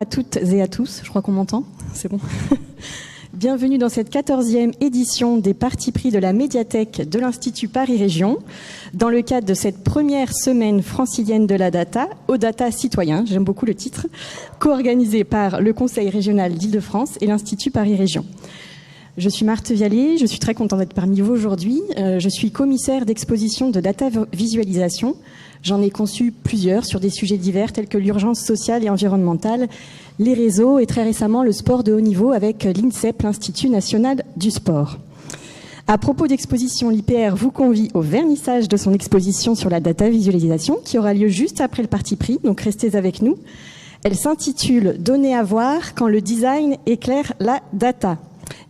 À toutes et à tous, je crois qu'on m'entend, c'est bon. Bienvenue dans cette 14e édition des partis pris de la médiathèque de l'Institut Paris Région, dans le cadre de cette première semaine francilienne de la data, au Data Citoyen, j'aime beaucoup le titre, co-organisée par le Conseil régional d'Île-de-France et l'Institut Paris Région. Je suis Marthe Vialet, je suis très contente d'être parmi vous aujourd'hui. Je suis commissaire d'exposition de data visualisation. J'en ai conçu plusieurs sur des sujets divers tels que l'urgence sociale et environnementale, les réseaux et très récemment le sport de haut niveau avec l'INSEP, l'Institut national du sport. À propos d'exposition, l'IPR vous convie au vernissage de son exposition sur la data visualisation qui aura lieu juste après le parti pris, donc restez avec nous. Elle s'intitule « Données à voir quand le design éclaire la data ».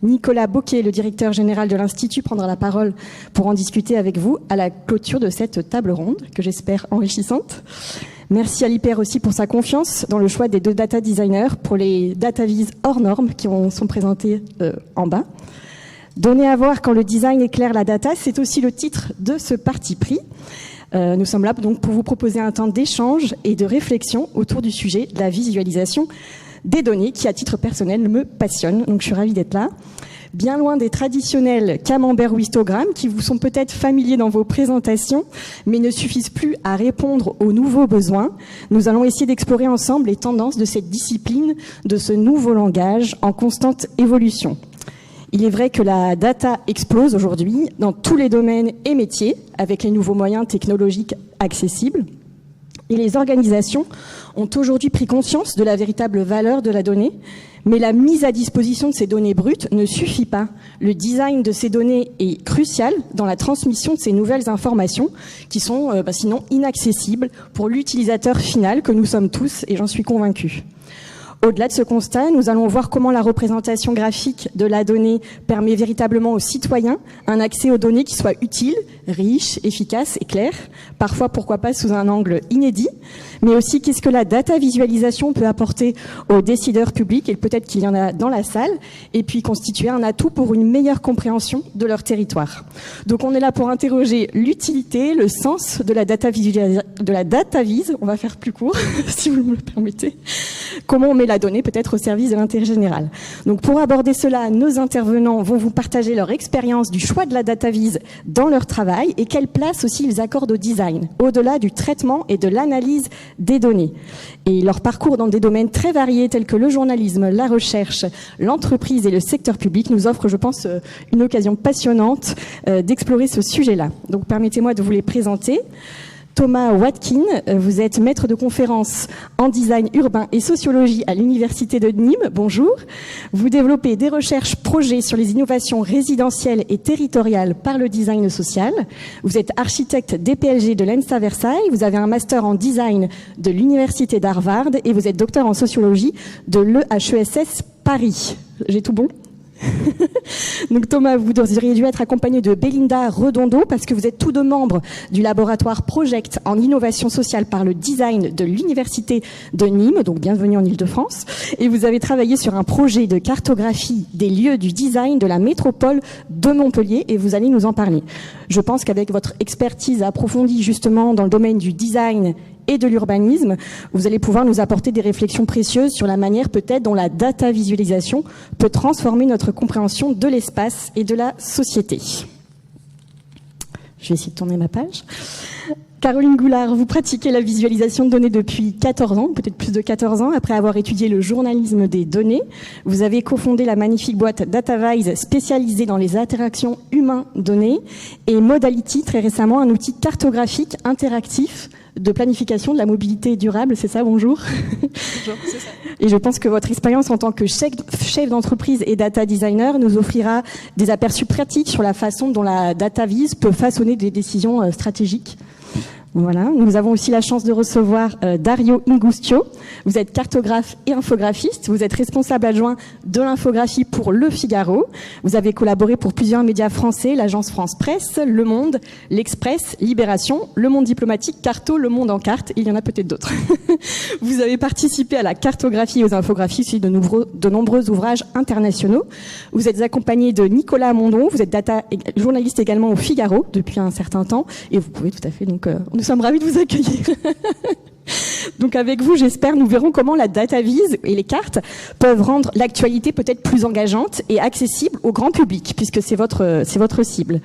Nicolas Bocquet, le directeur général de l'Institut, prendra la parole pour en discuter avec vous à la clôture de cette table ronde, que j'espère enrichissante. Merci à l'IPR aussi pour sa confiance dans le choix des 2 data designers pour les DataVis hors normes qui sont présentés en bas. Donner à voir quand le design éclaire la data, c'est aussi le titre de ce parti pris. Nous sommes là donc pour vous proposer un temps d'échange et de réflexion autour du sujet de la visualisation des données qui, à titre personnel, me passionnent. Donc, je suis ravie d'être là. Bien loin des traditionnels camembert ou histogrammes qui vous sont peut-être familiers dans vos présentations, mais ne suffisent plus à répondre aux nouveaux besoins, nous allons essayer d'explorer ensemble les tendances de cette discipline, de ce nouveau langage en constante évolution. Il est vrai que la data explose aujourd'hui dans tous les domaines et métiers, avec les nouveaux moyens technologiques accessibles. Et les organisations ont aujourd'hui pris conscience de la véritable valeur de la donnée, mais la mise à disposition de ces données brutes ne suffit pas. Le design de ces données est crucial dans la transmission de ces nouvelles informations qui sont sinon inaccessibles pour l'utilisateur final que nous sommes tous, et j'en suis convaincue. Au-delà de ce constat, nous allons voir comment la représentation graphique de la donnée permet véritablement aux citoyens un accès aux données qui soit utile, riche, efficace et clair, parfois pourquoi pas sous un angle inédit, mais aussi qu'est-ce que la data visualisation peut apporter aux décideurs publics, et peut-être qu'il y en a dans la salle, et puis constituer un atout pour une meilleure compréhension de leur territoire. Donc on est là pour interroger l'utilité, le sens de la data vise, on va faire plus court, si vous me le permettez, comment on met la donnée peut-être au service de l'intérêt général. Donc pour aborder cela, nos intervenants vont vous partager leur expérience du choix de la data vise dans leur travail et quelle place aussi ils accordent au design, au-delà du traitement et de l'analyse des données. Et leur parcours dans des domaines très variés tels que le journalisme, la recherche, l'entreprise et le secteur public nous offre, je pense, une occasion passionnante d'explorer ce sujet-là. Donc permettez-moi de vous les présenter. Thomas Watkin, vous êtes maître de conférences en design urbain et sociologie à l'Université de Nîmes. Bonjour. Vous développez des recherches projets sur les innovations résidentielles et territoriales par le design social. Vous êtes architecte DPLG de l'ENSA Versailles. Vous avez un master en design de l'Université d'Harvard et vous êtes docteur en sociologie de l'EHESS Paris. J'ai tout bon ? Donc Thomas, vous auriez dû être accompagné de Belinda Redondo parce que vous êtes tous 2 membres du laboratoire Project en innovation sociale par le design de l'Université de Nîmes, donc bienvenue en Île-de-France, et vous avez travaillé sur un projet de cartographie des lieux du design de la métropole de Montpellier et vous allez nous en parler. Je pense qu'avec votre expertise approfondie justement dans le domaine du design et de l'urbanisme, vous allez pouvoir nous apporter des réflexions précieuses sur la manière peut-être dont la data visualisation peut transformer notre compréhension de l'espace et de la société. Je vais essayer de tourner ma page. Caroline Goulard, vous pratiquez la visualisation de données depuis 14 ans, peut-être plus de 14 ans, après avoir étudié le journalisme des données. Vous avez cofondé la magnifique boîte DataVise spécialisée dans les interactions humains-données et Modality, très récemment, un outil cartographique interactif de planification de la mobilité durable, c'est ça, bonjour. Bonjour, c'est ça. Et je pense que votre expérience en tant que chef d'entreprise et data designer nous offrira des aperçus pratiques sur la façon dont la data vise peut façonner des décisions stratégiques. Voilà. Nous avons aussi la chance de recevoir Dario Ingustio. Vous êtes cartographe et infographiste. Vous êtes responsable adjoint de l'infographie pour Le Figaro. Vous avez collaboré pour plusieurs médias français, l'agence France Presse, Le Monde, L'Express, Libération, Le Monde Diplomatique, Carto, Le Monde en carte. Il y en a peut-être d'autres. Vous avez participé à la cartographie et aux infographies suite de nombreux ouvrages internationaux. Vous êtes accompagné de Nicolas Mondon. Vous êtes journaliste également au Figaro depuis un certain temps. Et vous pouvez tout à fait donc... nous sommes ravis de vous accueillir. Donc avec vous, j'espère, nous verrons comment la data vise et les cartes peuvent rendre l'actualité peut-être plus engageante et accessible au grand public, puisque c'est votre cible.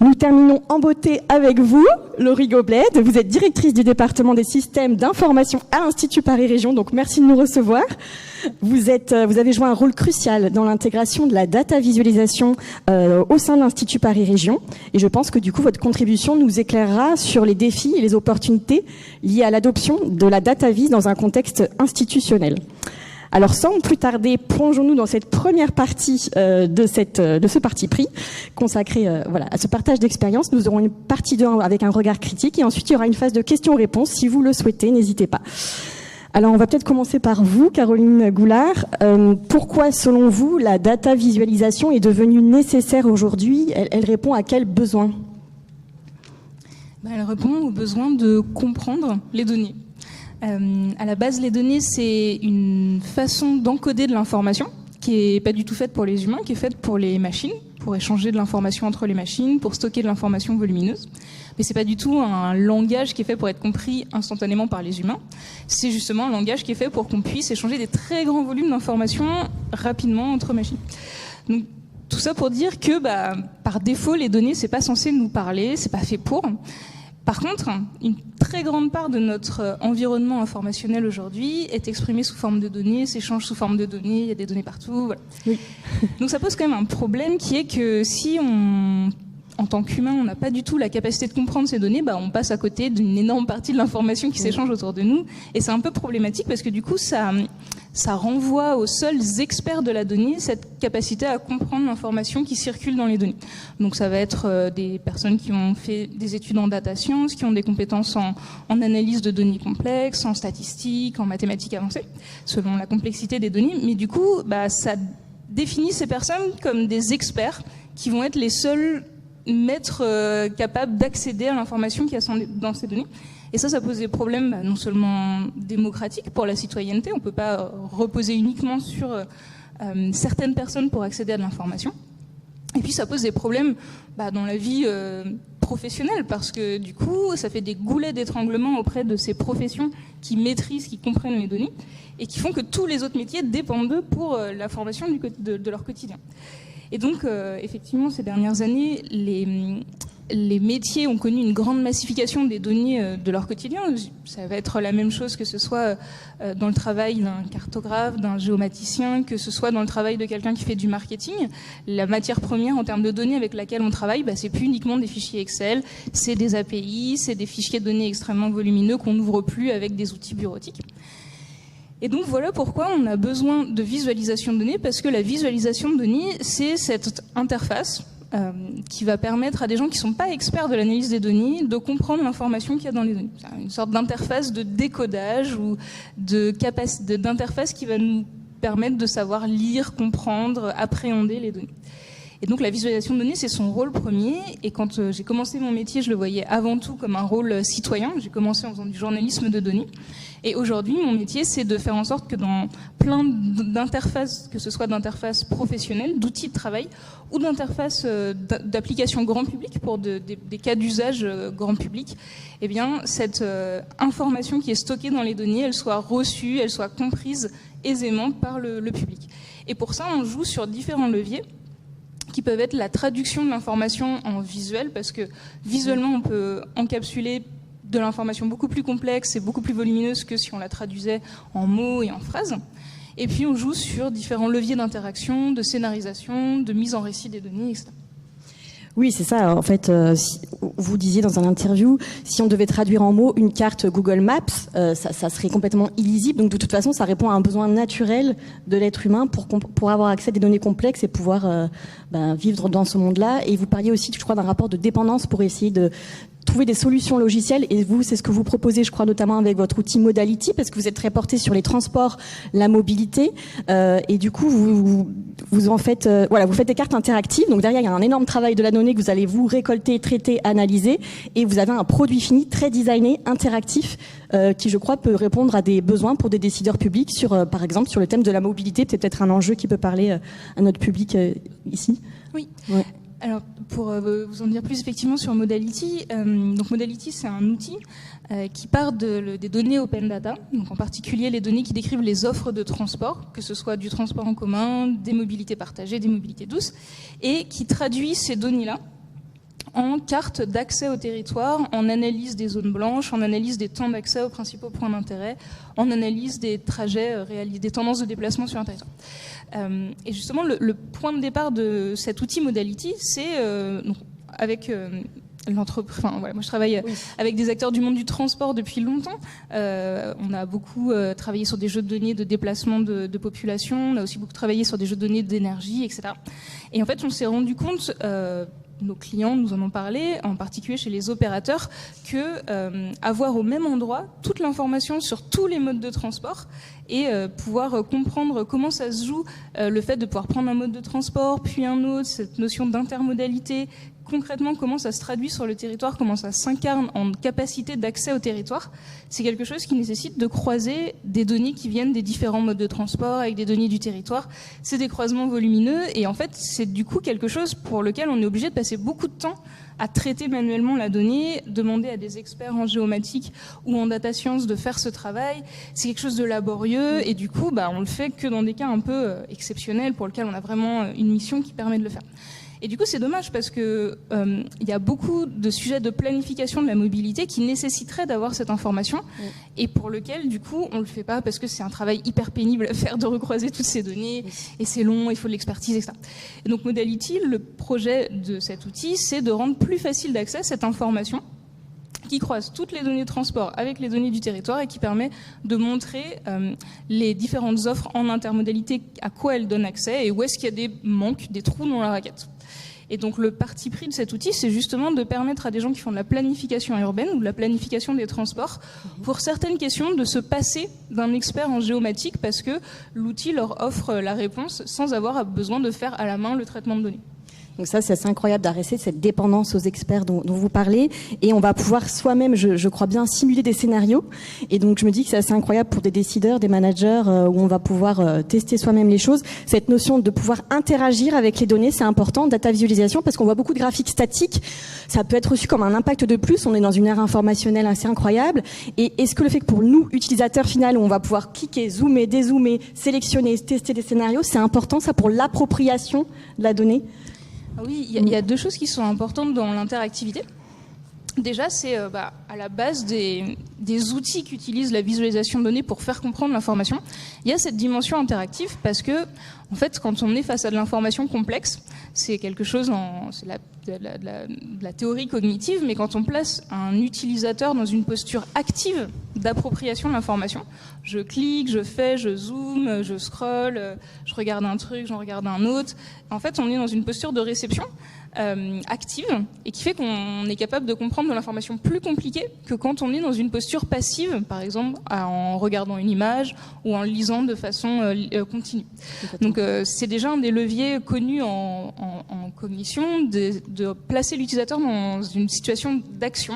Nous terminons en beauté avec vous, Laurie Goblet. Vous êtes directrice du département des systèmes d'information à l'Institut Paris Région, donc merci de nous recevoir. Vous avez joué un rôle crucial dans l'intégration de la data visualisation au sein de l'Institut Paris Région. Et je pense que du coup, votre contribution nous éclairera sur les défis et les opportunités liées à l'adoption de la data vis dans un contexte institutionnel. Alors sans plus tarder, plongeons-nous dans cette première partie de ce parti pris consacré à ce partage d'expérience. Nous aurons une partie 2 avec un regard critique et ensuite il y aura une phase de questions-réponses. Si vous le souhaitez, n'hésitez pas. Alors on va peut-être commencer par vous, Caroline Goulard. Pourquoi, selon vous, la data visualisation est devenue nécessaire aujourd'hui ? Elle répond à quel besoin ? Elle répond au besoin de comprendre les données. À la base, les données, c'est une façon d'encoder de l'information qui est pas du tout faite pour les humains, qui est faite pour les machines, pour échanger de l'information entre les machines, pour stocker de l'information volumineuse. Mais c'est pas du tout un langage qui est fait pour être compris instantanément par les humains. C'est justement un langage qui est fait pour qu'on puisse échanger des très grands volumes d'informations rapidement entre machines. Donc, tout ça pour dire que, par défaut, les données, c'est pas censé nous parler, c'est pas fait pour. Par contre, une très grande part de notre environnement informationnel aujourd'hui est exprimé sous forme de données, s'échange sous forme de données, il y a des données partout. Voilà. Oui. Donc ça pose quand même un problème qui est que si en tant qu'humain, on n'a pas du tout la capacité de comprendre ces données, on passe à côté d'une énorme partie de l'information qui s'échange autour de nous. Et c'est un peu problématique parce que du coup, ça renvoie aux seuls experts de la donnée cette capacité à comprendre l'information qui circule dans les données. Donc ça va être des personnes qui ont fait des études en data science, qui ont des compétences en analyse de données complexes, en statistiques, en mathématiques avancées, selon la complexité des données. Mais du coup, ça définit ces personnes comme des experts qui vont être les seuls maîtres capables d'accéder à l'information qu'il y a dans ces données. Et ça pose des problèmes non seulement démocratiques pour la citoyenneté, on ne peut pas reposer uniquement sur certaines personnes pour accéder à de l'information. Et puis ça pose des problèmes dans la vie professionnelle, parce que du coup, ça fait des goulets d'étranglement auprès de ces professions qui maîtrisent, qui comprennent les données, et qui font que tous les autres métiers dépendent d'eux pour la formation de leur quotidien. Et donc, effectivement, ces dernières années, les métiers ont connu une grande massification des données de leur quotidien. Ça va être la même chose que ce soit dans le travail d'un cartographe, d'un géomaticien, que ce soit dans le travail de quelqu'un qui fait du marketing. La matière première en termes de données avec laquelle on travaille, c'est plus uniquement des fichiers Excel, c'est des API, c'est des fichiers de données extrêmement volumineux qu'on n'ouvre plus avec des outils bureautiques. Et donc voilà pourquoi on a besoin de visualisation de données, parce que la visualisation de données, c'est cette interface qui va permettre à des gens qui ne sont pas experts de l'analyse des données de comprendre l'information qu'il y a dans les données. C'est une sorte d'interface de décodage ou d'interface qui va nous permettre de savoir lire, comprendre, appréhender les données. Et donc la visualisation de données, c'est son rôle premier. Et quand j'ai commencé mon métier, je le voyais avant tout comme un rôle citoyen. J'ai commencé en faisant du journalisme de données. Et aujourd'hui, mon métier, c'est de faire en sorte que dans plein d'interfaces, que ce soit d'interfaces professionnelles, d'outils de travail, ou d'interfaces d'applications grand public pour des cas d'usage grand public, eh bien, cette information qui est stockée dans les données, elle soit reçue, elle soit comprise aisément par le public. Et pour ça, on joue sur différents leviers qui peuvent être la traduction de l'information en visuel, parce que visuellement, on peut encapsuler de l'information beaucoup plus complexe et beaucoup plus volumineuse que si on la traduisait en mots et en phrases. Et puis on joue sur différents leviers d'interaction, de scénarisation, de mise en récit des données, etc. Oui, c'est ça. En fait, vous disiez dans un interview, si on devait traduire en mots une carte Google Maps, ça serait complètement illisible. Donc de toute façon, ça répond à un besoin naturel de l'être humain pour avoir accès à des données complexes et pouvoir vivre dans ce monde-là. Et vous parliez aussi, je crois, d'un rapport de dépendance pour essayer de trouver des solutions logicielles, et vous, c'est ce que vous proposez, je crois, notamment avec votre outil Modality, parce que vous êtes très porté sur les transports, la mobilité, et du coup, vous en faites, vous faites des cartes interactives. Donc derrière, il y a un énorme travail de la donnée que vous allez vous récolter, traiter, analyser, et vous avez un produit fini très designé, interactif, qui, je crois, peut répondre à des besoins pour des décideurs publics sur, par exemple, sur le thème de la mobilité. C'est peut-être un enjeu qui peut parler à notre public ici. Oui. Ouais. Alors, pour vous en dire plus effectivement sur Modality, donc Modality, c'est un outil qui part des données open data, donc en particulier les données qui décrivent les offres de transport, que ce soit du transport en commun, des mobilités partagées, des mobilités douces, et qui traduit ces données-là en carte d'accès au territoire, en analyse des zones blanches, en analyse des temps d'accès aux principaux points d'intérêt, en analyse des trajets, des tendances de déplacement sur un territoire. Et justement, le point de départ de cet outil Modality, c'est avec l'entreprise. Enfin, voilà, moi, je travaille avec des acteurs du monde du transport depuis longtemps. On a beaucoup travaillé sur des jeux de données de déplacement de population. On a aussi beaucoup travaillé sur des jeux de données d'énergie, etc. Et en fait, on s'est rendu compte. Nos clients nous en ont parlé, en particulier chez les opérateurs, que avoir au même endroit toute l'information sur tous les modes de transport et pouvoir comprendre comment ça se joue, le fait de pouvoir prendre un mode de transport puis un autre, cette notion d'intermodalité, concrètement comment ça se traduit sur le territoire, comment ça s'incarne en capacité d'accès au territoire, c'est quelque chose qui nécessite de croiser des données qui viennent des différents modes de transport avec des données du territoire. C'est des croisements volumineux et en fait c'est du coup quelque chose pour lequel on est obligé de passer beaucoup de temps à traiter manuellement la donnée, demander à des experts en géomatique ou en data science de faire ce travail. C'est quelque chose de laborieux et du coup on le fait que dans des cas un peu exceptionnels pour lesquels on a vraiment une mission qui permet de le faire. Et du coup, c'est dommage parce que y a beaucoup de sujets de planification de la mobilité qui nécessiteraient d'avoir cette information et pour lequel, du coup, on le fait pas parce que c'est un travail hyper pénible à faire de recroiser toutes ces données et c'est long, il faut de l'expertise, etc. Et donc, Modality, le projet de cet outil, c'est de rendre plus facile d'accès à cette information qui croise toutes les données de transport avec les données du territoire et qui permet de montrer les différentes offres en intermodalité, à quoi elles donnent accès et où est-ce qu'il y a des manques, des trous dans la raquette. Et donc le parti pris de cet outil, c'est justement de permettre à des gens qui font de la planification urbaine ou de la planification des transports, pour certaines questions, de se passer d'un expert en géomatique parce que l'outil leur offre la réponse sans avoir besoin de faire à la main le traitement de données. Donc ça, c'est assez incroyable d'arrêter cette dépendance aux experts dont vous parlez. Et on va pouvoir soi-même, je crois bien, simuler des scénarios. Et donc, je me dis que c'est assez incroyable pour des décideurs, des managers, où on va pouvoir tester soi-même les choses. Cette notion de pouvoir interagir avec les données, c'est important. Data visualisation, parce qu'on voit beaucoup de graphiques statiques. Ça peut être reçu comme un impact de plus. On est dans une ère informationnelle assez incroyable. Et est-ce que le fait que pour nous, utilisateurs finaux, où on va pouvoir cliquer, zoomer, dézoomer, sélectionner, tester des scénarios, c'est important, ça, pour l'appropriation de la donnée? Oui, il y a deux choses qui sont importantes dans l'interactivité. Déjà, c'est à la base des outils qu'utilise la visualisation de données pour faire comprendre l'information. Il y a cette dimension interactive parce que, en fait, quand on est face à de l'information complexe, c'est quelque chose, c'est de la théorie cognitive, mais quand on place un utilisateur dans une posture active d'appropriation de l'information, je clique, je fais, je zoome, je scrolle, je regarde un truc, j'en regarde un autre. En fait, on est dans une posture de réception active et qui fait qu'on est capable de comprendre de l'information plus compliquée que quand on est dans une posture passive, par exemple en regardant une image ou en lisant de façon continue. Donc c'est déjà un des leviers connus en cognition de placer l'utilisateur dans une situation d'action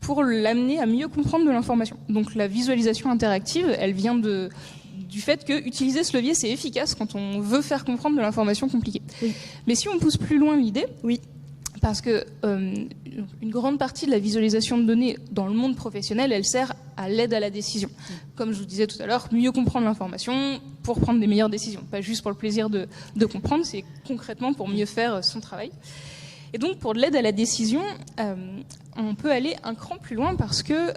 pour l'amener à mieux comprendre de l'information. Donc la visualisation interactive, elle vient du fait que utiliser ce levier, c'est efficace quand on veut faire comprendre de l'information compliquée. Oui. Mais si on pousse plus loin l'idée, oui, parce que une grande partie de la visualisation de données dans le monde professionnel, elle sert à l'aide à la décision. Comme je vous disais tout à l'heure, mieux comprendre l'information pour prendre des meilleures décisions. Pas juste pour le plaisir de comprendre, c'est concrètement pour mieux faire son travail. Et donc, pour de l'aide à la décision, on peut aller un cran plus loin parce que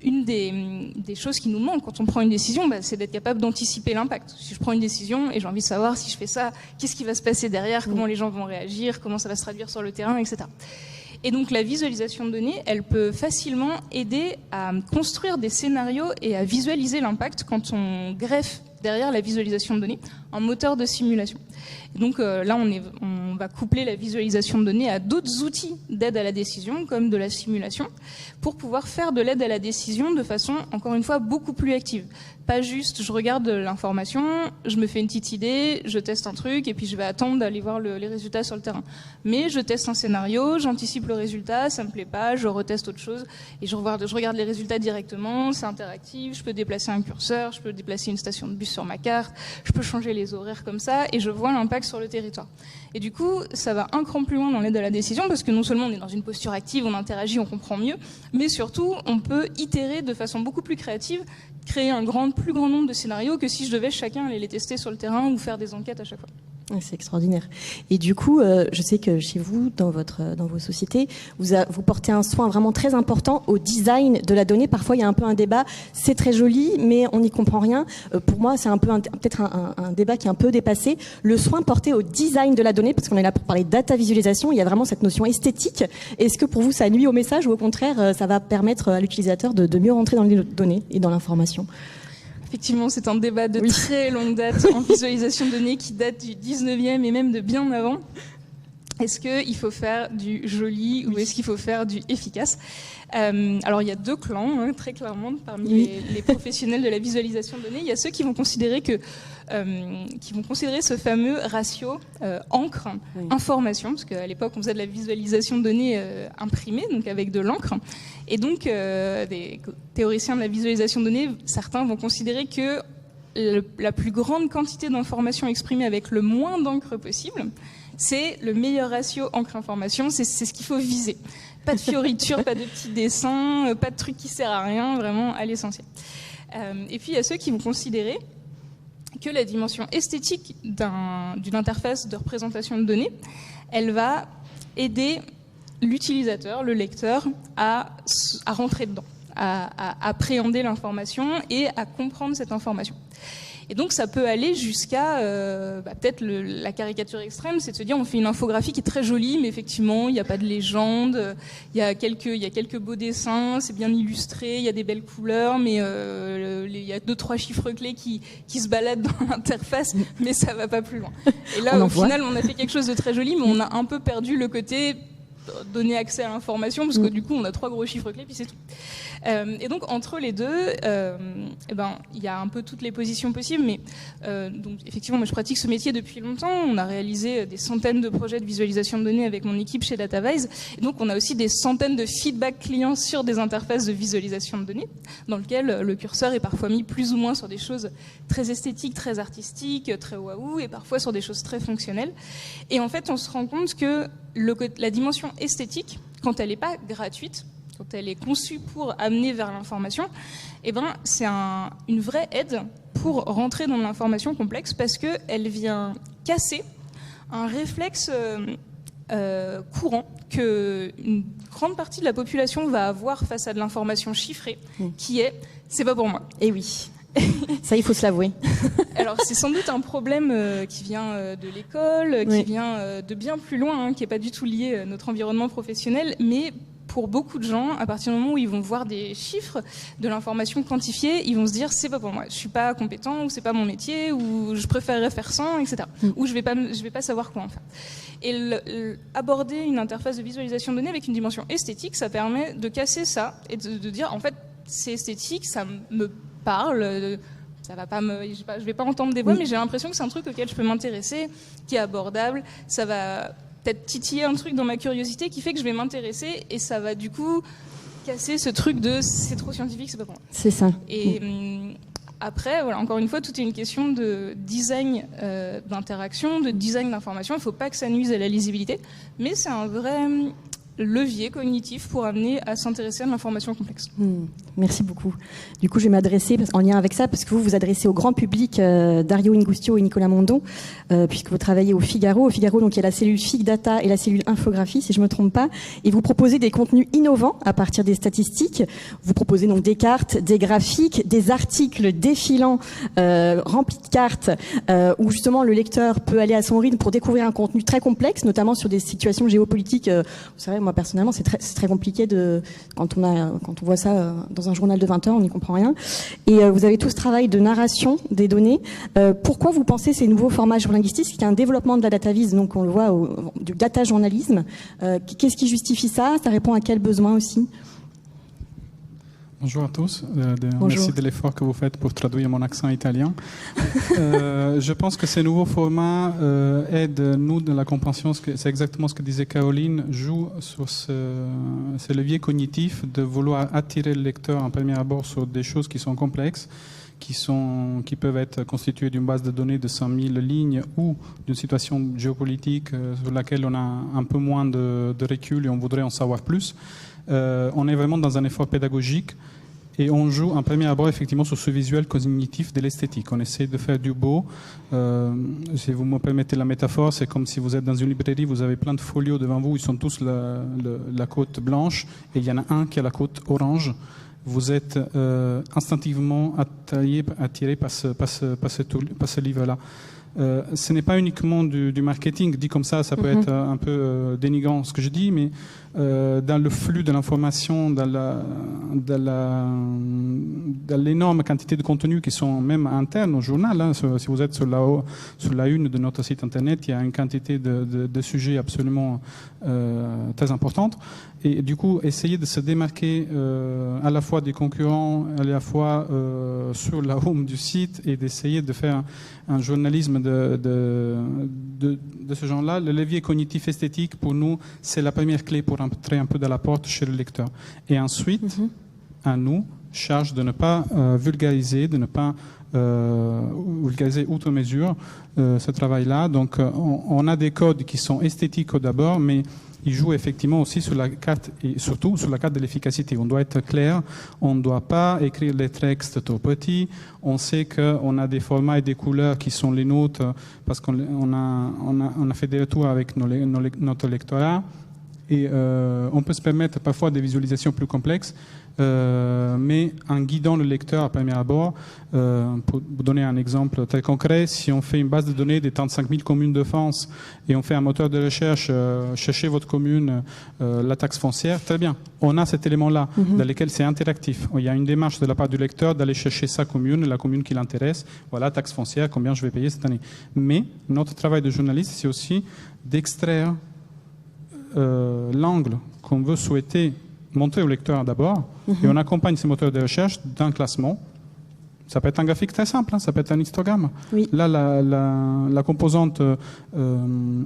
une des choses qui nous manque quand on prend une décision, c'est d'être capable d'anticiper l'impact. Si je prends une décision et j'ai envie de savoir si je fais ça, qu'est-ce qui va se passer derrière, comment les gens vont réagir, comment ça va se traduire sur le terrain, etc. Et donc la visualisation de données, elle peut facilement aider à construire des scénarios et à visualiser l'impact quand on greffe derrière la visualisation de données un moteur de simulation. Et donc là, on va coupler la visualisation de données à d'autres outils d'aide à la décision, comme de la simulation, pour pouvoir faire de l'aide à la décision de façon, encore une fois, beaucoup plus active. Pas juste, je regarde l'information, je me fais une petite idée, je teste un truc, et puis je vais attendre d'aller voir les résultats sur le terrain. Mais je teste un scénario, j'anticipe le résultat, ça me plaît pas, je reteste autre chose, et je regarde les résultats directement, c'est interactif, je peux déplacer un curseur, je peux déplacer une station de bus plus sur ma carte, je peux changer les horaires comme ça, et je vois l'impact sur le territoire. Et du coup, ça va un cran plus loin dans l'aide à la décision, parce que non seulement on est dans une posture active, on interagit, on comprend mieux, mais surtout, on peut itérer de façon beaucoup plus créative, créer un plus grand nombre de scénarios que si je devais chacun aller les tester sur le terrain ou faire des enquêtes à chaque fois. C'est extraordinaire. Et du coup, je sais que chez vous, dans vos sociétés, vous portez un soin vraiment très important au design de la donnée. Parfois, il y a un peu un débat. C'est très joli, mais on n'y comprend rien. Pour moi, c'est un peu peut-être un débat qui est un peu dépassé. Le soin porté au design de la donnée, parce qu'on est là pour parler de data visualisation, il y a vraiment cette notion esthétique. Est-ce que pour vous, ça nuit au message ou au contraire, ça va permettre à l'utilisateur de mieux rentrer dans les données et dans l'information ? Effectivement, c'est un débat de très longue date en visualisation de données qui date du 19e et même de bien avant. Est-ce qu'il faut faire du joli ou est-ce qu'il faut faire du efficace ? Alors, il y a deux clans, très clairement, parmi les professionnels de la visualisation de données. Il y a ceux qui vont considérer ce fameux ratio encre-information, parce qu'à l'époque, on faisait de la visualisation de données imprimée, donc avec de l'encre. Et donc, des théoriciens de la visualisation de données, certains vont considérer que la plus grande quantité d'informations exprimée avec le moins d'encre possible, c'est le meilleur ratio encre-information, c'est ce qu'il faut viser. Pas de fioritures, pas de petits dessins, pas de trucs qui servent à rien, vraiment à l'essentiel. Et puis il y a ceux qui vont considérer que la dimension esthétique d'une interface de représentation de données, elle va aider l'utilisateur, le lecteur, à rentrer dedans, à appréhender l'information et à comprendre cette information. Et donc ça peut aller jusqu'à peut-être la caricature extrême, c'est de se dire on fait une infographie qui est très jolie, mais effectivement il n'y a pas de légende, il y a quelques beaux dessins, c'est bien illustré, il y a des belles couleurs, mais il y a 2-3 chiffres clés qui se baladent dans l'interface, mais ça va pas plus loin. Et là au final on a fait quelque chose de très joli, mais on a un peu perdu le côté donner accès à l'information, parce que du coup on a 3 gros chiffres clés puis c'est tout. Et donc entre les deux, il y a un peu toutes les positions possibles, mais donc effectivement moi je pratique ce métier depuis longtemps. On a réalisé des centaines de projets de visualisation de données avec mon équipe chez DataVise, et donc on a aussi des centaines de feedback clients sur des interfaces de visualisation de données, dans lesquelles le curseur est parfois mis plus ou moins sur des choses très esthétiques, très artistiques, très waouh, et parfois sur des choses très fonctionnelles. Et en fait on se rend compte que la dimension esthétique, quand elle n'est pas gratuite, quand elle est conçue pour amener vers l'information, c'est une vraie aide pour rentrer dans l'information complexe, parce qu'elle vient casser un réflexe courant qu'une grande partie de la population va avoir face à de l'information chiffrée, qui est « c'est pas pour moi ». Et oui. Ça, il faut se l'avouer. Alors, c'est sans doute un problème qui vient de l'école, qui vient de bien plus loin, qui n'est pas du tout lié à notre environnement professionnel, mais pour beaucoup de gens, à partir du moment où ils vont voir des chiffres, de l'information quantifiée, ils vont se dire c'est pas pour moi, je suis pas compétent, ou c'est pas mon métier, ou je préférerais faire sans, etc. Ou je vais pas savoir quoi en faire. Et aborder une interface de visualisation de données avec une dimension esthétique, ça permet de casser ça et de dire en fait c'est esthétique, ça me parle, ça va pas je vais pas entendre des voix, mais j'ai l'impression que c'est un truc auquel je peux m'intéresser, qui est abordable, ça va peut-être titiller un truc dans ma curiosité qui fait que je vais m'intéresser, et ça va du coup casser ce truc de c'est trop scientifique, c'est pas pour moi. C'est ça. Et après, voilà, encore une fois, tout est une question de design d'interaction, de design d'information. Il ne faut pas que ça nuise à la lisibilité, mais c'est un vrai levier cognitif pour amener à s'intéresser à l'information complexe. Merci beaucoup. Du coup, je vais m'adresser, en lien avec ça, parce que vous vous adressez au grand public, Dario Ingustio et Nicolas Mondon, puisque vous travaillez au Figaro. Au Figaro, donc, il y a la cellule Fig Data et la cellule Infographie, si je ne me trompe pas, et vous proposez des contenus innovants à partir des statistiques. Vous proposez donc des cartes, des graphiques, des articles défilants remplis de cartes, où justement le lecteur peut aller à son rythme pour découvrir un contenu très complexe, notamment sur des situations géopolitiques. Vous savez, moi personnellement, c'est très compliqué quand on voit ça dans un journal de 20 heures, on n'y comprend rien. Et vous avez tout ce travail de narration des données. Pourquoi vous pensez ces nouveaux formats journalistiques, qui est un développement de la DataVise, donc on le voit du data journalisme. Qu'est-ce qui justifie ça? Ça répond à quel besoin aussi? Bonjour à tous, Bonjour. Merci de l'effort que vous faites pour traduire mon accent italien. Je pense que ces nouveaux formats aident nous dans la compréhension, c'est exactement ce que disait Caroline, joue sur ce levier cognitif de vouloir attirer le lecteur en premier abord sur des choses qui sont complexes, qui peuvent être constitués d'une base de données de 100 000 lignes ou d'une situation géopolitique sur laquelle on a un peu moins de recul et on voudrait en savoir plus. On est vraiment dans un effort pédagogique et on joue en premier abord effectivement sur ce visuel cognitif de l'esthétique. On essaie de faire du beau. Si vous me permettez la métaphore, c'est comme si vous êtes dans une librairie, vous avez plein de folios devant vous, ils sont tous la côte blanche et il y en a un qui a la côte orange. Vous êtes instinctivement attiré par ce livre-là. Ce n'est pas uniquement du marketing, dit comme ça peut être un peu dénigrant ce que je dis, mais dans le flux de l'information, dans l'énorme quantité de contenus qui sont même internes au journal. Hein, si vous êtes sur la une de notre site internet, il y a une quantité de sujets absolument très importante. Et du coup, essayer de se démarquer à la fois des concurrents, à la fois sur la home du site et d'essayer de faire un journalisme de ce genre-là. Le levier cognitif esthétique, pour nous, c'est la première clé pour entrer un peu dans la porte chez le lecteur. Et ensuite, à nous, charge de ne pas vulgariser, de ne pas vulgariser outre mesure ce travail-là. Donc, on a des codes qui sont esthétiques d'abord, mais il joue effectivement aussi sur la carte et surtout sur la carte de l'efficacité. On doit être clair, on ne doit pas écrire des textes trop petits. On sait qu'on a des formats et des couleurs qui sont les nôtres parce qu'on a fait des retours avec notre lectorat et on peut se permettre parfois des visualisations plus complexes. Mais en guidant le lecteur à premier abord, pour vous donner un exemple très concret, si on fait une base de données des 35 000 communes de France et on fait un moteur de recherche, cherchez votre commune, la taxe foncière, très bien. On a cet élément-là dans lequel c'est interactif. Il y a une démarche de la part du lecteur d'aller chercher sa commune, la commune qui l'intéresse. Voilà, taxe foncière, combien je vais payer cette année. Mais notre travail de journaliste, c'est aussi d'extraire l'angle qu'on veut souhaiter montrer au lecteur d'abord, et on accompagne ces moteurs de recherche d'un classement. Ça peut être un graphique très simple, hein, ça peut être un histogramme. Oui. Là, la composante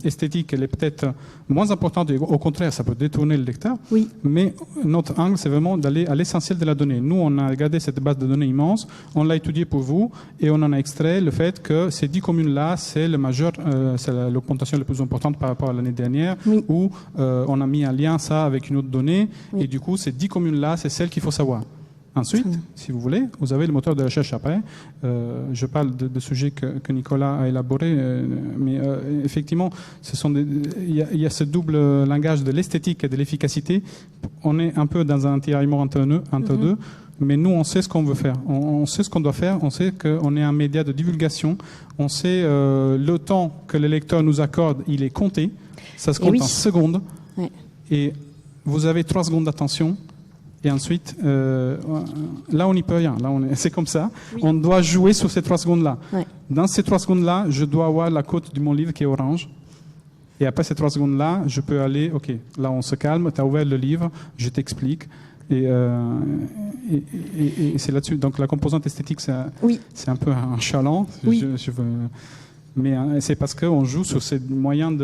esthétique, elle est peut-être moins importante, et au contraire, ça peut détourner le lecteur. Oui. Mais notre angle, c'est vraiment d'aller à l'essentiel de la donnée. Nous, on a regardé cette base de données immense, on l'a étudiée pour vous, et on en a extrait le fait que ces 10 communes-là, c'est l'augmentation la plus importante par rapport à l'année dernière, où on a mis en lien ça avec une autre donnée, et du coup, ces 10 communes-là, c'est celles qu'il faut savoir. Ensuite, si vous voulez, vous avez le moteur de recherche après. Je parle de sujets que Nicolas a élaborés, mais effectivement, il y a ce double langage de l'esthétique et de l'efficacité. On est un peu dans un tiraillement entre deux, mais nous, on sait ce qu'on veut faire. On sait ce qu'on doit faire. On sait qu'on est un média de divulgation. On sait le temps que le lecteur nous accorde, il est compté. Ça se compte en secondes. Ouais. Et vous avez 3 secondes d'attention. Et ensuite, là, on n'y peut rien. Là, c'est comme ça. Oui. On doit jouer sur ces 3 secondes-là. Ouais. Dans ces 3 secondes-là, je dois avoir la cote de mon livre qui est orange. Et après ces 3 secondes-là, je peux aller, OK, là, on se calme, tu as ouvert le livre, je t'explique. Et c'est là-dessus. Donc, la composante esthétique, c'est un peu un chaland. Oui. Mais c'est parce qu'on joue sur ces moyens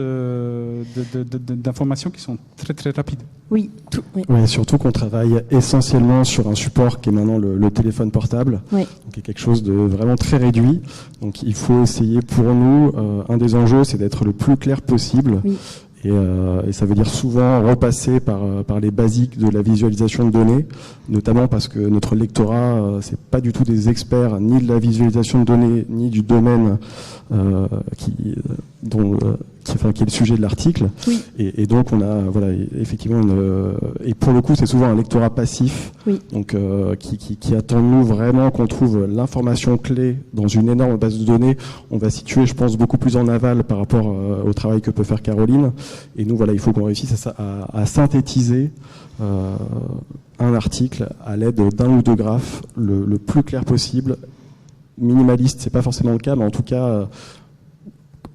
d'information qui sont très très rapides. Oui. Ouais, surtout qu'on travaille essentiellement sur un support qui est maintenant le téléphone portable, donc qui est quelque chose de vraiment très réduit. Donc il faut essayer pour nous, un des enjeux, c'est d'être le plus clair possible. Oui. Et ça veut dire souvent repasser par les basiques de la visualisation de données, notamment parce que notre lectorat, c'est pas du tout des experts ni de la visualisation de données, ni du domaine qui est le sujet de l'article. Oui. Et donc on a effectivement et pour le coup c'est souvent un lectorat passif, donc qui attend de nous vraiment qu'on trouve l'information clé dans une énorme base de données. On va situer, je pense, beaucoup plus en aval par rapport au travail que peut faire Caroline. Et nous, il faut qu'on réussisse à synthétiser un article à l'aide d'un ou deux graphes le plus clair possible. Minimaliste, c'est pas forcément le cas, mais en tout cas,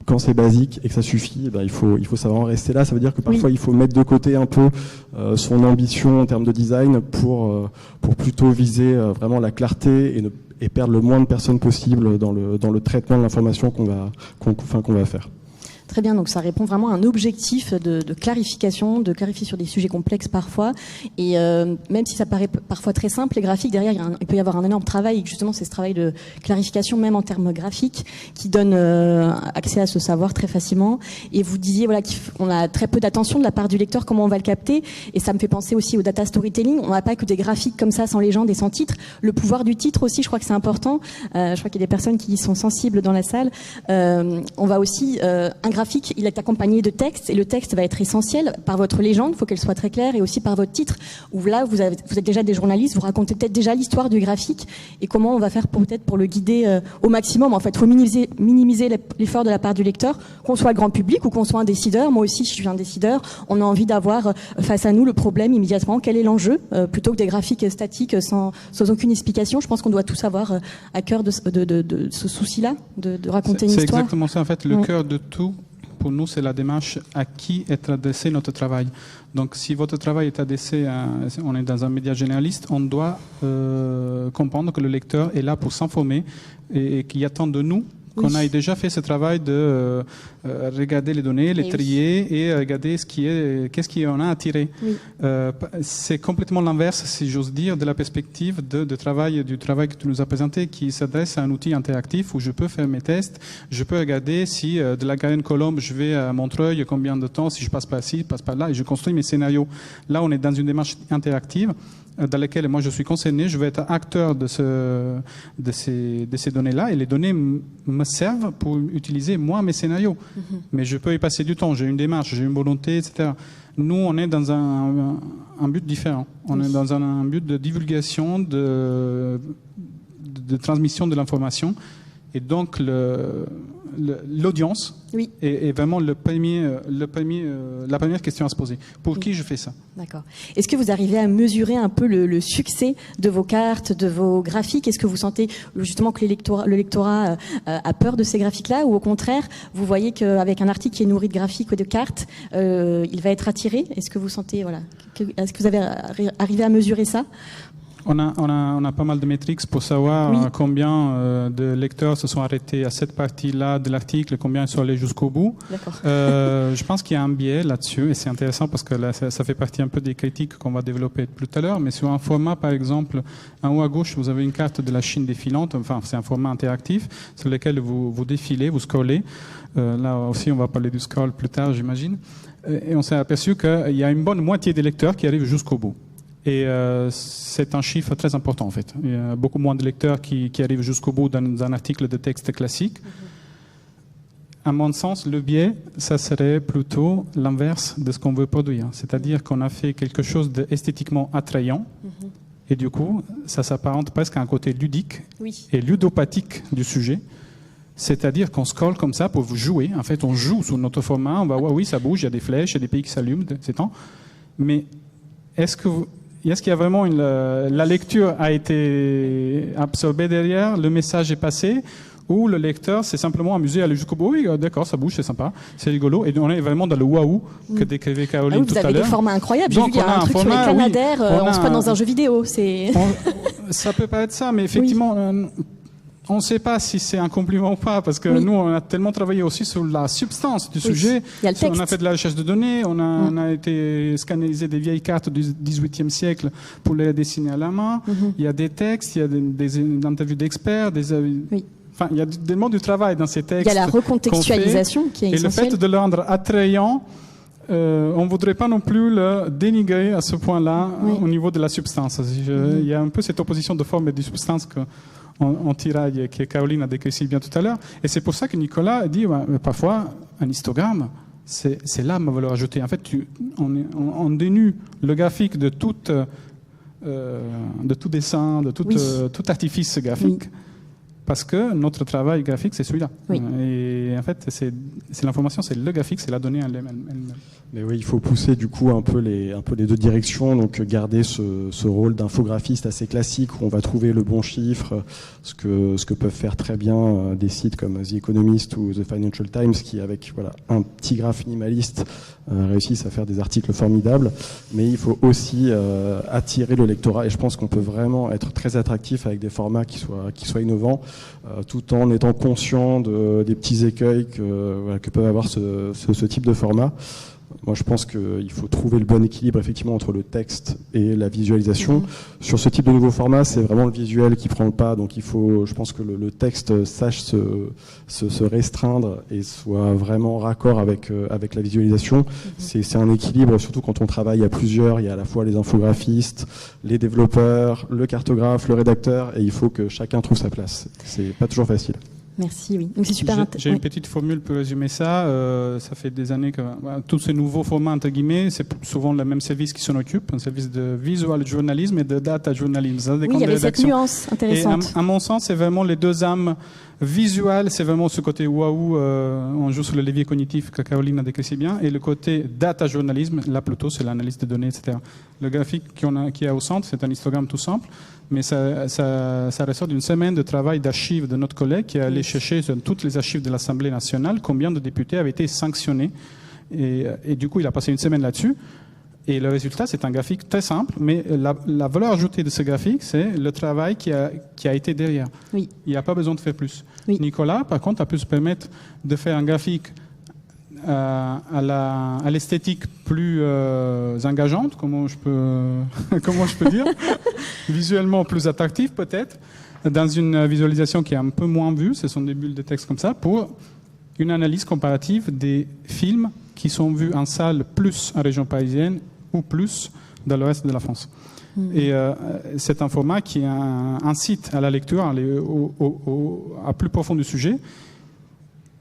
quand c'est basique et que ça suffit, il faut savoir en rester là. Ça veut dire que parfois il faut mettre de côté un peu son ambition en termes de design pour plutôt viser vraiment la clarté et perdre le moins de personnes possible dans le traitement de l'information qu'on va faire. Très bien, donc ça répond vraiment à un objectif de clarification, de clarifier sur des sujets complexes parfois. Et même si ça paraît parfois très simple, les graphiques, derrière, il peut y avoir un énorme travail. Et justement, c'est ce travail de clarification, même en termes graphiques, qui donne accès à ce savoir très facilement. Et vous disiez voilà, qu'on a très peu d'attention de la part du lecteur, comment on va le capter. Et ça me fait penser aussi au data storytelling. On n'a pas que des graphiques comme ça, sans légende et sans titre. Le pouvoir du titre aussi, je crois que c'est important. Je crois qu'il y a des personnes qui y sont sensibles dans la salle. On va aussi... un graphique, il est accompagné de texte et le texte va être essentiel par votre légende, il faut qu'elle soit très claire, et aussi par votre titre, où là vous êtes déjà des journalistes, vous racontez peut-être déjà l'histoire du graphique et comment on va faire peut-être pour le guider au maximum. En fait, il faut minimiser l'effort de la part du lecteur, qu'on soit le grand public ou qu'on soit un décideur. Moi aussi, je suis un décideur. On a envie d'avoir face à nous le problème immédiatement, quel est l'enjeu, plutôt que des graphiques statiques sans aucune explication. Je pense qu'on doit tous avoir à cœur de ce souci-là, de raconter une histoire. C'est exactement ça, en fait, le cœur de tout. Pour nous, c'est la démarche à qui est adressé notre travail. Donc, si votre travail est adressé on est dans un média généraliste, on doit comprendre que le lecteur est là pour s'informer et qu'il attend de nous qu'on ait déjà fait ce travail de regarder les données, les trier et regarder qu'est-ce qu'on a à tirer. Oui. C'est complètement l'inverse, si j'ose dire, de la perspective du travail que tu nous as présenté, qui s'adresse à un outil interactif où je peux faire mes tests, je peux regarder si de la Garenne-Colombe je vais à Montreuil, combien de temps, si je passe par ici, passe par là, et je construis mes scénarios. Là, on est dans une démarche interactive dans laquelle moi je suis concerné, je vais être acteur de ces données-là, et les données me servent pour utiliser moi mes scénarios. Mais je peux y passer du temps, j'ai une démarche, j'ai une volonté, etc. Nous, on est dans un but différent. On est dans un but de divulgation, de transmission de l'information, et donc l'audience est vraiment la première question à se poser. Pour qui je fais ça? D'accord. Est-ce que vous arrivez à mesurer un peu le succès de vos cartes, de vos graphiques? Est-ce que vous sentez justement que le lectorat a peur de ces graphiques-là, ou au contraire, vous voyez qu'avec un article qui est nourri de graphiques ou de cartes, il va être attiré? Est-ce que vous sentez, est-ce que vous avez arrivé à mesurer ça? On a pas mal de métriques pour savoir combien de lecteurs se sont arrêtés à cette partie-là de l'article, combien ils sont allés jusqu'au bout. Je pense qu'il y a un biais là-dessus, et c'est intéressant parce que là, ça fait partie un peu des critiques qu'on va développer tout à l'heure. Mais sur un format, par exemple, en haut à gauche, vous avez une carte de la Chine défilante. Enfin, c'est un format interactif sur lequel vous défilez, vous scrollez. Là aussi, on va parler du scroll plus tard, j'imagine. Et on s'est aperçu qu'il y a une bonne moitié des lecteurs qui arrivent jusqu'au bout. Et c'est un chiffre très important, en fait. Il y a beaucoup moins de lecteurs qui arrivent jusqu'au bout dans un article de texte classique. À mon sens, le biais, ça serait plutôt l'inverse de ce qu'on veut produire. C'est-à-dire qu'on a fait quelque chose d'esthétiquement attrayant, et du coup, ça s'apparente presque à un côté ludique et ludopathique du sujet. C'est-à-dire qu'on scrolle comme ça pour vous jouer. En fait, on joue sous notre format, on va voir, oui, ça bouge, il y a des flèches, il y a des pays qui s'allument, c'est temps. Mais est-ce qu'il y a vraiment la lecture a été absorbée derrière, le message est passé, ou le lecteur s'est simplement amusé à aller jusqu'au bout? Oui, d'accord, ça bouge, c'est sympa, c'est rigolo, et on est vraiment dans le waouh que décrivait Caroline tout à l'heure. Vous avez des formats incroyables. J'ai vu qu'il y a un truc sur les Canadair, on se prend dans un jeu vidéo. Ça peut pas être ça, mais effectivement, on ne sait pas si c'est un compliment ou pas, parce que nous, on a tellement travaillé aussi sur la substance du sujet. Il y a le texte. On a fait de la recherche de données, on a été scanner des vieilles cartes du XVIIIe siècle pour les dessiner à la main. Il y a des textes, il y a des interviews d'experts, des avis. Enfin, il y a tellement du travail dans ces textes. Il y a la recontextualisation qui est essentielle. Et le fait de le rendre attrayant, on ne voudrait pas non plus le dénigrer à ce point-là au niveau de la substance. Il y a un peu cette opposition de forme et de substance on tiraille, que Caroline a décrit si bien tout à l'heure. Et c'est pour ça que Nicolas dit parfois un histogramme, c'est là ma valeur ajoutée. En fait, on dénue le graphique de tout dessin, de tout artifice graphique. Parce que notre travail graphique, c'est celui-là. Et en fait, c'est l'information, c'est le graphique, c'est la donnée elle-même. Mais oui, il faut pousser du coup un peu les deux directions, donc garder ce rôle d'infographiste assez classique où on va trouver le bon chiffre, ce que peuvent faire très bien des sites comme The Economist ou The Financial Times, qui avec un petit graphe minimaliste réussissent à faire des articles formidables. Mais il faut aussi attirer le lectorat, et je pense qu'on peut vraiment être très attractif avec des formats qui soient innovants, tout en étant conscient des petits écueils que peut avoir ce type de format. Moi, je pense qu'il faut trouver le bon équilibre effectivement entre le texte et la visualisation. Sur ce type de nouveau format, c'est vraiment le visuel qui prend le pas. Donc, je pense que le texte sache se restreindre et soit vraiment raccord avec la visualisation. C'est un équilibre, surtout quand on travaille à plusieurs. Il y a à la fois les infographistes, les développeurs, le cartographe, le rédacteur, et il faut que chacun trouve sa place. C'est pas toujours facile. Merci, oui. Donc c'est super intéressant. J'ai une petite formule pour résumer ça. Ça fait des années que tous ces nouveaux formats, entre guillemets, c'est souvent le même service qui s'en occupe, un service de visual journalisme et de data journalism. Ça oui, il y avait cette nuance intéressante. Et à mon sens, c'est vraiment les deux âmes. Visual, c'est vraiment ce côté waouh, on joue sur le levier cognitif que Caroline a décrit si bien, et le côté data journalisme, là plutôt, c'est l'analyse de données, etc. Le graphique qui est au centre, c'est un histogramme tout simple, mais ça ressort d'une semaine de travail d'archives de notre collègue qui est allé chercher dans toutes les archives de l'Assemblée nationale combien de députés avaient été sanctionnés. Et du coup, il a passé une semaine là-dessus. Et le résultat, c'est un graphique très simple, mais la valeur ajoutée de ce graphique, c'est le travail qui a été derrière. Oui. Il n'y a pas besoin de faire plus. Oui. Nicolas, par contre, a pu se permettre de faire un graphique à l'esthétique plus engageante, comment je peux dire, visuellement plus attractif peut-être, dans une visualisation qui est un peu moins vue, ce sont des bulles de texte comme ça, pour une analyse comparative des films qui sont vus en salle plus en région parisienne ou plus dans le reste de la France. Et c'est un format qui incite à la lecture, à aller à plus profond du sujet,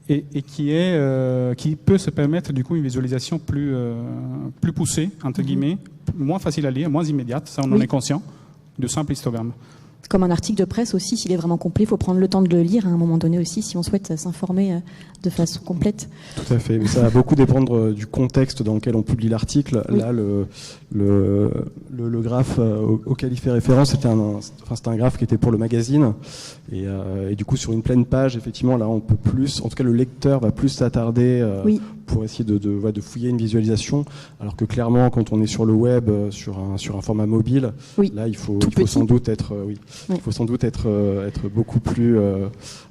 et qui peut se permettre du coup une visualisation plus poussée, entre guillemets, moins facile à lire, moins immédiate, ça on en est conscient, de simple histogramme. Comme un article de presse aussi, s'il est vraiment complet, il faut prendre le temps de le lire à un moment donné aussi, si on souhaite s'informer de façon complète. Tout à fait, mais ça va beaucoup dépendre du contexte dans lequel on publie l'article. Oui. Là, le graphe auquel il fait référence, c'était un graphe qui était pour le magazine, et du coup sur une pleine page, effectivement, là on peut plus, en tout cas le lecteur va plus s'attarder pour essayer de fouiller une visualisation, alors que clairement quand on est sur le web, sur un format mobile, là il faut sans doute être beaucoup plus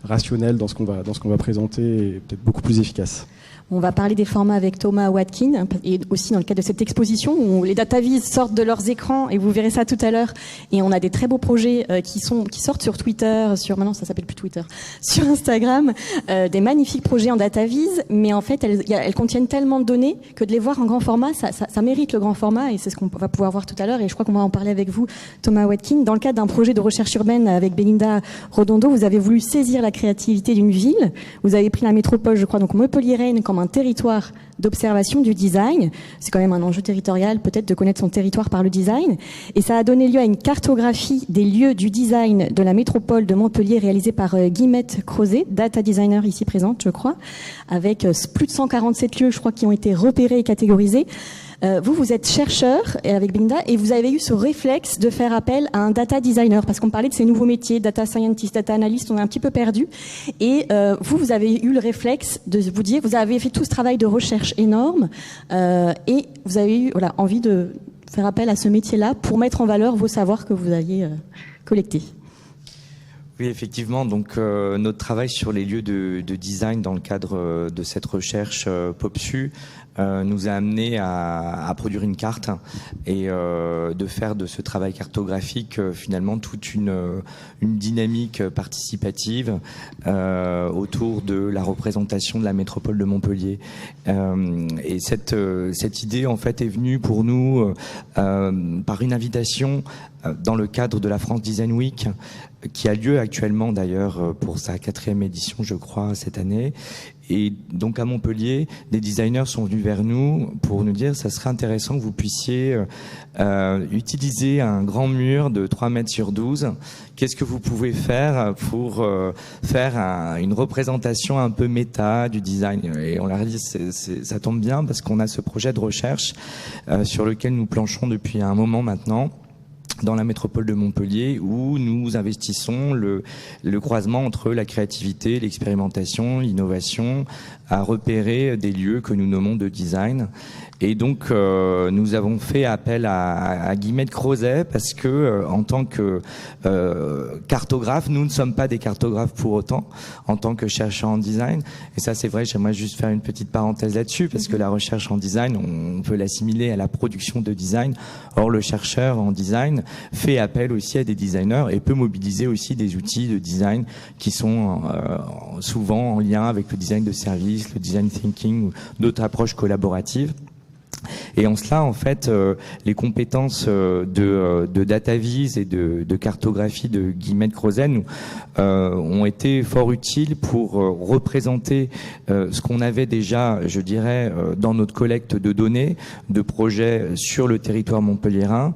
rationnel dans ce qu'on va présenter et peut-être beaucoup plus efficace. On va parler des formats avec Thomas Watkin, et aussi dans le cadre de cette exposition où les DataVis sortent de leurs écrans, et vous verrez ça tout à l'heure. Et on a des très beaux projets qui sortent sur Twitter, maintenant ça s'appelle plus Twitter, sur Instagram, des magnifiques projets en DataVis, mais en fait elles contiennent tellement de données que de les voir en grand format, ça mérite le grand format, et c'est ce qu'on va pouvoir voir tout à l'heure. Et je crois qu'on va en parler avec vous, Thomas Watkin. Dans le cadre d'un projet de recherche urbaine avec Belinda Rodondo, vous avez voulu saisir la créativité d'une ville. Vous avez pris la métropole, je crois, donc Montpellier-Rennes, comme un territoire d'observation du design. C'est quand même un enjeu territorial, peut-être, de connaître son territoire par le design. Et ça a donné lieu à une cartographie des lieux du design de la métropole de Montpellier réalisée par Guillemette Crozet, data designer ici présente, je crois, avec plus de 147 lieux, je crois, qui ont été repérés et catégorisés. Vous êtes chercheur avec Belinda, et vous avez eu ce réflexe de faire appel à un data designer, parce qu'on parlait de ces nouveaux métiers, data scientist, data analyst, on est un petit peu perdu. Et vous avez eu le réflexe de vous dire, vous avez fait tout ce travail de recherche énorme, et vous avez eu envie de faire appel à ce métier-là pour mettre en valeur vos savoirs que vous aviez collectés. Oui, effectivement. Donc, notre travail sur les lieux de design dans le cadre de cette recherche POPSU nous a amené à produire une carte et de faire de ce travail cartographique finalement toute une dynamique participative autour de la représentation de la métropole de Montpellier. Et cette idée en fait est venue pour nous par une invitation dans le cadre de la France Design Week, qui a lieu actuellement d'ailleurs pour sa 4e édition, je crois, cette année. Et donc à Montpellier, des designers sont venus vers nous pour nous dire ça serait intéressant que vous puissiez utiliser un grand mur de 3 mètres sur 12. Qu'est-ce que vous pouvez faire pour faire une représentation un peu méta du design? Et on leur a dit ça tombe bien parce qu'on a ce projet de recherche sur lequel nous planchons depuis un moment maintenant. dans la métropole de Montpellier, où nous investissons le croisement entre la créativité, l'expérimentation, l'innovation, à repérer des lieux que nous nommons de design. Et donc, nous avons fait appel à Guillemette Crozet parce que, en tant que cartographe, nous ne sommes pas des cartographes pour autant, en tant que chercheurs en design. Et ça, c'est vrai, j'aimerais juste faire une petite parenthèse là-dessus, parce que la recherche en design, on peut l'assimiler à la production de design. Or, le chercheur en design fait appel aussi à des designers et peut mobiliser aussi des outils de design qui sont souvent en lien avec le design de service, le design thinking ou d'autres approches collaboratives. Et en cela, en fait, les compétences de DataVis et de cartographie de Guillemette Crozet ont été fort utiles pour représenter ce qu'on avait déjà, je dirais, dans notre collecte de données, de projets sur le territoire montpelliérain.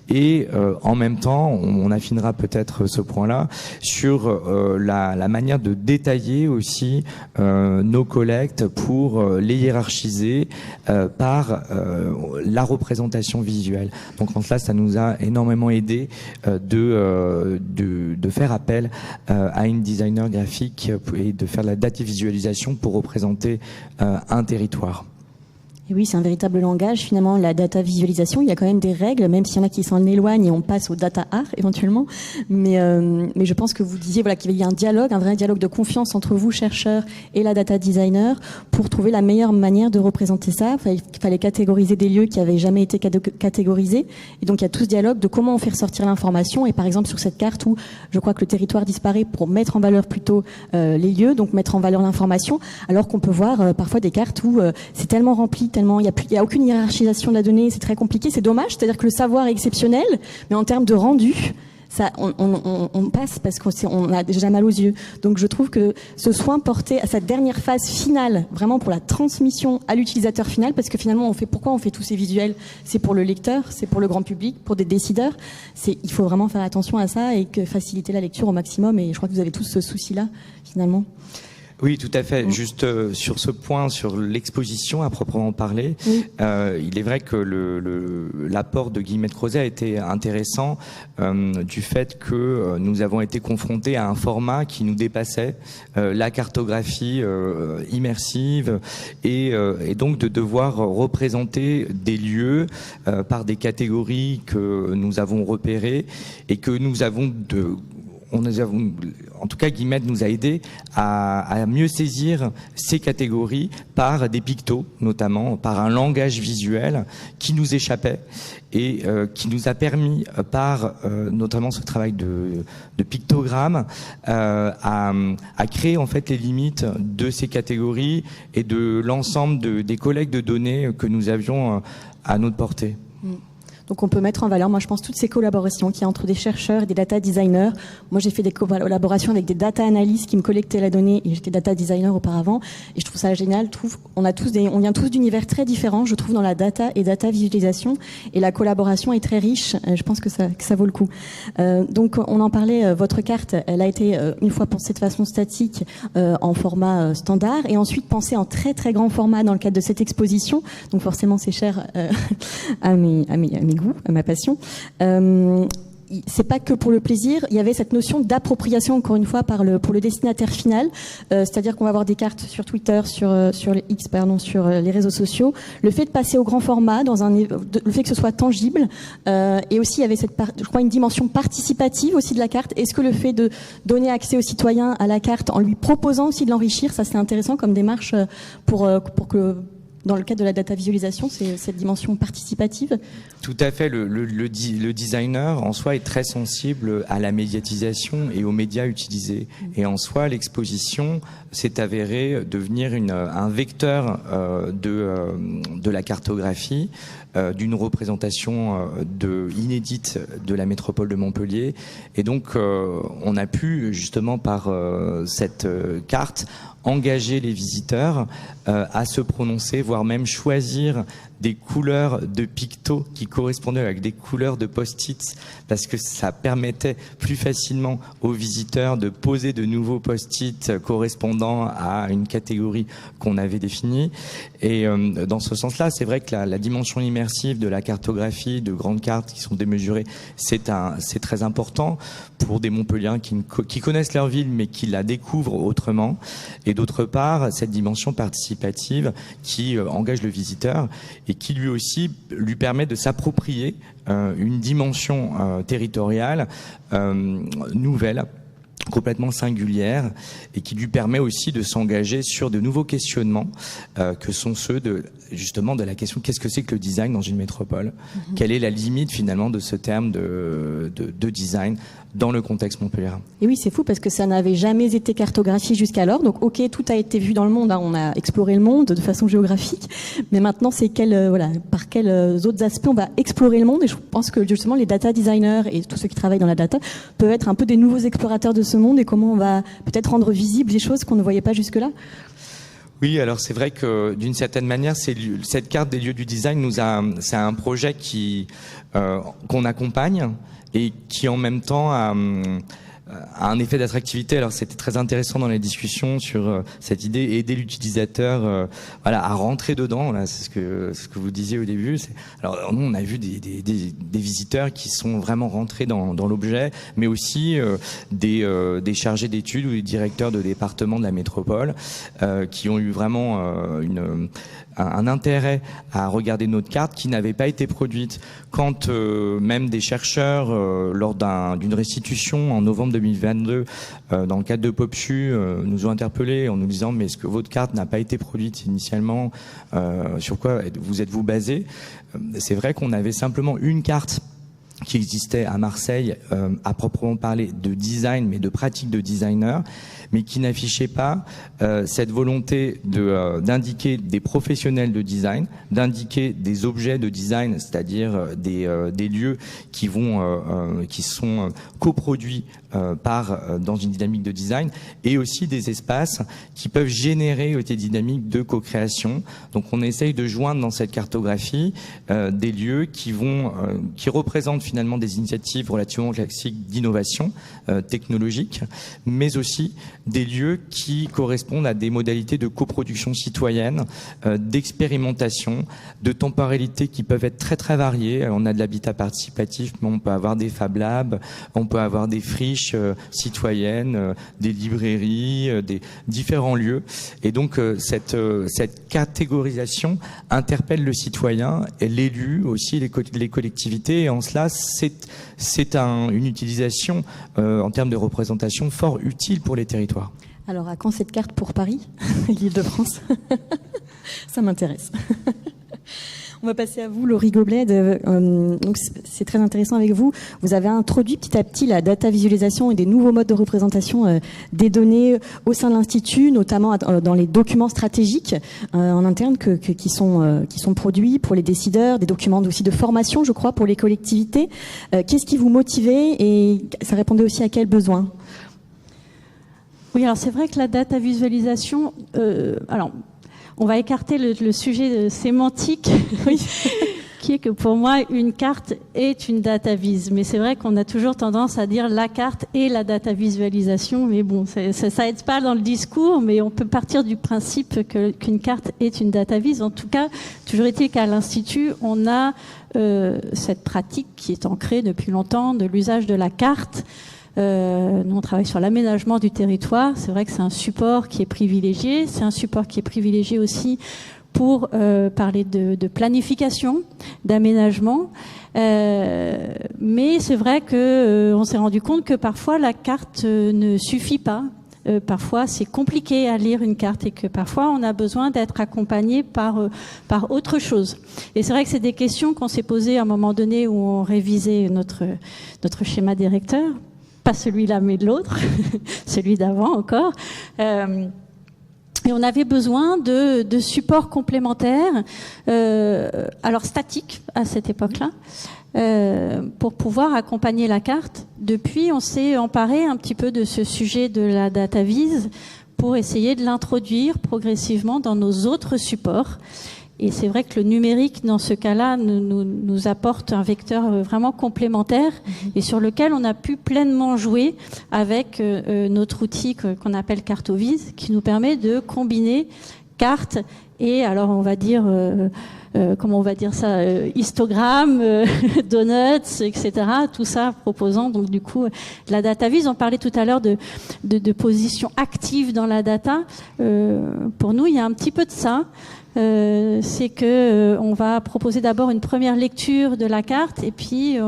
Et en même temps, on affinera peut-être ce point-là, sur la manière de détailler aussi nos collectes pour les hiérarchiser par la représentation visuelle. Donc en cela, ça nous a énormément aidé de faire appel à une designer graphique et de faire de la data visualisation pour représenter un territoire. Et oui, c'est un véritable langage. Finalement, la data visualisation, il y a quand même des règles, même s'il y en a qui s'en éloignent et on passe au data art éventuellement. Mais je pense que vous disiez voilà, qu'il y avait un dialogue, un vrai dialogue de confiance entre vous, chercheurs, et la data designer pour trouver la meilleure manière de représenter ça. Il fallait catégoriser des lieux qui n'avaient jamais été catégorisés. Et donc, il y a tout ce dialogue de comment on fait ressortir l'information. Et par exemple, sur cette carte où je crois que le territoire disparaît pour mettre en valeur plutôt les lieux, donc mettre en valeur l'information, alors qu'on peut voir parfois des cartes où c'est tellement rempli, tellement il y a aucune hiérarchisation de la donnée, c'est très compliqué, c'est dommage, c'est-à-dire que le savoir est exceptionnel, mais en termes de rendu, ça, on passe parce qu'on a déjà mal aux yeux. Donc je trouve que ce soin porté à cette dernière phase finale, vraiment pour la transmission à l'utilisateur final, parce que finalement pourquoi on fait tous ces visuels? C'est pour le lecteur, c'est pour le grand public, pour des décideurs. Il faut vraiment faire attention à ça et faciliter la lecture au maximum. Et je crois que vous avez tous ce souci-là finalement. Oui, tout à fait. Juste sur ce point, sur l'exposition à proprement parler, il est vrai que l'apport de Guillemette Crozet a été intéressant du fait que nous avons été confrontés à un format qui nous dépassait, la cartographie immersive, et donc de devoir représenter des lieux par des catégories que nous avons repérées et que nous avons en tout cas, Guillemette nous a aidé à mieux saisir ces catégories par des pictos, notamment par un langage visuel qui nous échappait et qui nous a permis, par notamment ce travail de pictogramme, à créer en fait les limites de ces catégories et de l'ensemble des collectes de données que nous avions à notre portée. Donc on peut mettre en valeur, moi je pense, toutes ces collaborations qu'il y a entre des chercheurs et des data designers. Moi j'ai fait des collaborations avec des data analystes qui me collectaient la donnée et j'étais data designer auparavant et je trouve ça génial. On vient tous d'univers très différents, je trouve, dans la data et data visualisation, et la collaboration est très riche. Je pense que ça vaut le coup. Donc on en parlait, votre carte, elle a été une fois pensée de façon statique en format standard et ensuite pensée en très très grand format dans le cadre de cette exposition. Donc forcément c'est cher à mes goûts, à ma passion. C'est pas que pour le plaisir, il y avait cette notion d'appropriation, encore une fois, pour le destinataire final, c'est-à-dire qu'on va avoir des cartes sur Twitter, sur les réseaux sociaux. Le fait de passer au grand format, le fait que ce soit tangible, et aussi il y avait je crois, une dimension participative aussi de la carte. Est-ce que le fait de donner accès aux citoyens à la carte en lui proposant aussi de l'enrichir, ça c'est intéressant comme démarche pour que dans le cadre de la data visualisation, c'est cette dimension participative? Tout à fait. Le designer, en soi, est très sensible à la médiatisation et aux médias utilisés. Et en soi, l'exposition s'est avérée devenir un vecteur de la cartographie, d'une représentation inédite de la métropole de Montpellier. Et donc, on a pu, justement, par cette carte, engager les visiteurs à se prononcer, voire même choisir des couleurs de pictos qui correspondaient avec des couleurs de post-it, parce que ça permettait plus facilement aux visiteurs de poser de nouveaux post-it correspondant à une catégorie qu'on avait définie. Et dans ce sens-là, c'est vrai que la dimension immersive de la cartographie, de grandes cartes qui sont démesurées, c'est très important pour des Montpelliérains qui connaissent leur ville mais qui la découvrent autrement. Et d'autre part, cette dimension participative qui engage le visiteur et qui lui aussi lui permet de s'approprier une dimension territoriale nouvelle, complètement singulière, et qui lui permet aussi de s'engager sur de nouveaux questionnements que sont ceux justement de la question qu'est-ce que c'est que le design dans une métropole, quelle est la limite finalement de ce terme de design dans le contexte montpelliérain. Et oui, c'est fou parce que ça n'avait jamais été cartographié jusqu'alors. Donc, ok, tout a été vu dans le monde. Hein, on a exploré le monde de façon géographique. Mais maintenant, c'est par quels autres aspects on va explorer le monde. Et je pense que justement, les data designers et tous ceux qui travaillent dans la data peuvent être un peu des nouveaux explorateurs de ce monde et comment on va peut-être rendre visibles des choses qu'on ne voyait pas jusque-là. Oui, alors c'est vrai que d'une certaine manière, cette carte des lieux du design c'est un projet qu'on accompagne et qui en même temps a un effet d'attractivité. Alors c'était très intéressant dans les discussions sur cette idée, aider l'utilisateur à rentrer dedans. Là, c'est ce que vous disiez au début. Alors nous, on a vu des visiteurs qui sont vraiment rentrés dans l'objet, mais aussi des chargés d'études ou des directeurs de département de la métropole qui ont eu vraiment un intérêt à regarder notre carte qui n'avait pas été produite. Quand même des chercheurs, lors d'une restitution en novembre 2022, dans le cadre de PopSU, nous ont interpellés en nous disant mais est-ce que votre carte n'a pas été produite initialement, sur quoi vous êtes-vous basé? C'est vrai qu'on avait simplement une carte qui existait à Marseille, à proprement parler de design, mais de pratique de designer, mais qui n'affichait pas cette volonté d'indiquer des professionnels de design, d'indiquer des objets de design, c'est-à-dire des lieux qui sont coproduits dans une dynamique de design, et aussi des espaces qui peuvent générer des dynamiques de co-création. Donc on essaye de joindre dans cette cartographie des lieux qui représentent finalement des initiatives relativement classiques d'innovation technologique, mais aussi des lieux qui correspondent à des modalités de coproduction citoyenne, d'expérimentation, de temporalité qui peuvent être très très variées. On a de l'habitat participatif, mais on peut avoir des Fab Labs, on peut avoir des friches citoyennes, des librairies, des différents lieux. Et donc cette catégorisation interpelle le citoyen et l'élu aussi, les collectivités. Et en cela, c'est une utilisation en termes de représentation fort utile pour les territoires. Alors, à quand cette carte pour Paris, l'Île-de-France? Ça m'intéresse. On va passer à vous, Laurie Goblet. Donc c'est très intéressant avec vous. Vous avez introduit petit à petit la data visualisation et des nouveaux modes de représentation des données au sein de l'Institut, notamment dans les documents stratégiques en interne qui sont produits pour les décideurs, des documents aussi de formation, je crois, pour les collectivités. Qu'est-ce qui vous motivait et ça répondait aussi à quels besoins? Oui, alors c'est vrai que la data visualisation, on va écarter le sujet sémantique, qui est que pour moi, une carte est une data vis. Mais c'est vrai qu'on a toujours tendance à dire la carte et la data visualisation. Mais bon, ça aide pas dans le discours, mais on peut partir du principe qu'une carte est une data vis. En tout cas, toujours est-il qu'à l'Institut, on a cette pratique qui est ancrée depuis longtemps de l'usage de la carte. Nous, on travaille sur l'aménagement du territoire. C'est vrai que c'est un support qui est privilégié. C'est un support qui est privilégié aussi pour parler de planification, d'aménagement. Mais c'est vrai que on s'est rendu compte que parfois la carte ne suffit pas. Parfois, c'est compliqué à lire une carte et que parfois, on a besoin d'être accompagné par autre chose. Et c'est vrai que c'est des questions qu'on s'est posées à un moment donné où on révisait notre schéma directeur. Pas celui-là, mais de l'autre, celui d'avant encore. Et on avait besoin de supports complémentaires, alors statiques à cette époque-là, pour pouvoir accompagner la carte. Depuis, on s'est emparé un petit peu de ce sujet de la data vise pour essayer de l'introduire progressivement dans nos autres supports. Et c'est vrai que le numérique, dans ce cas-là, nous apporte un vecteur vraiment complémentaire et sur lequel on a pu pleinement jouer avec notre outil qu'on appelle Cartovise, qui nous permet de combiner cartes et, alors on va dire, comment on va dire ça, histogramme, donuts, etc. Tout ça proposant donc du coup la data vise. On parlait tout à l'heure de position active dans la data. Pour nous, il y a un petit peu de ça. C'est que on va proposer d'abord une première lecture de la carte et puis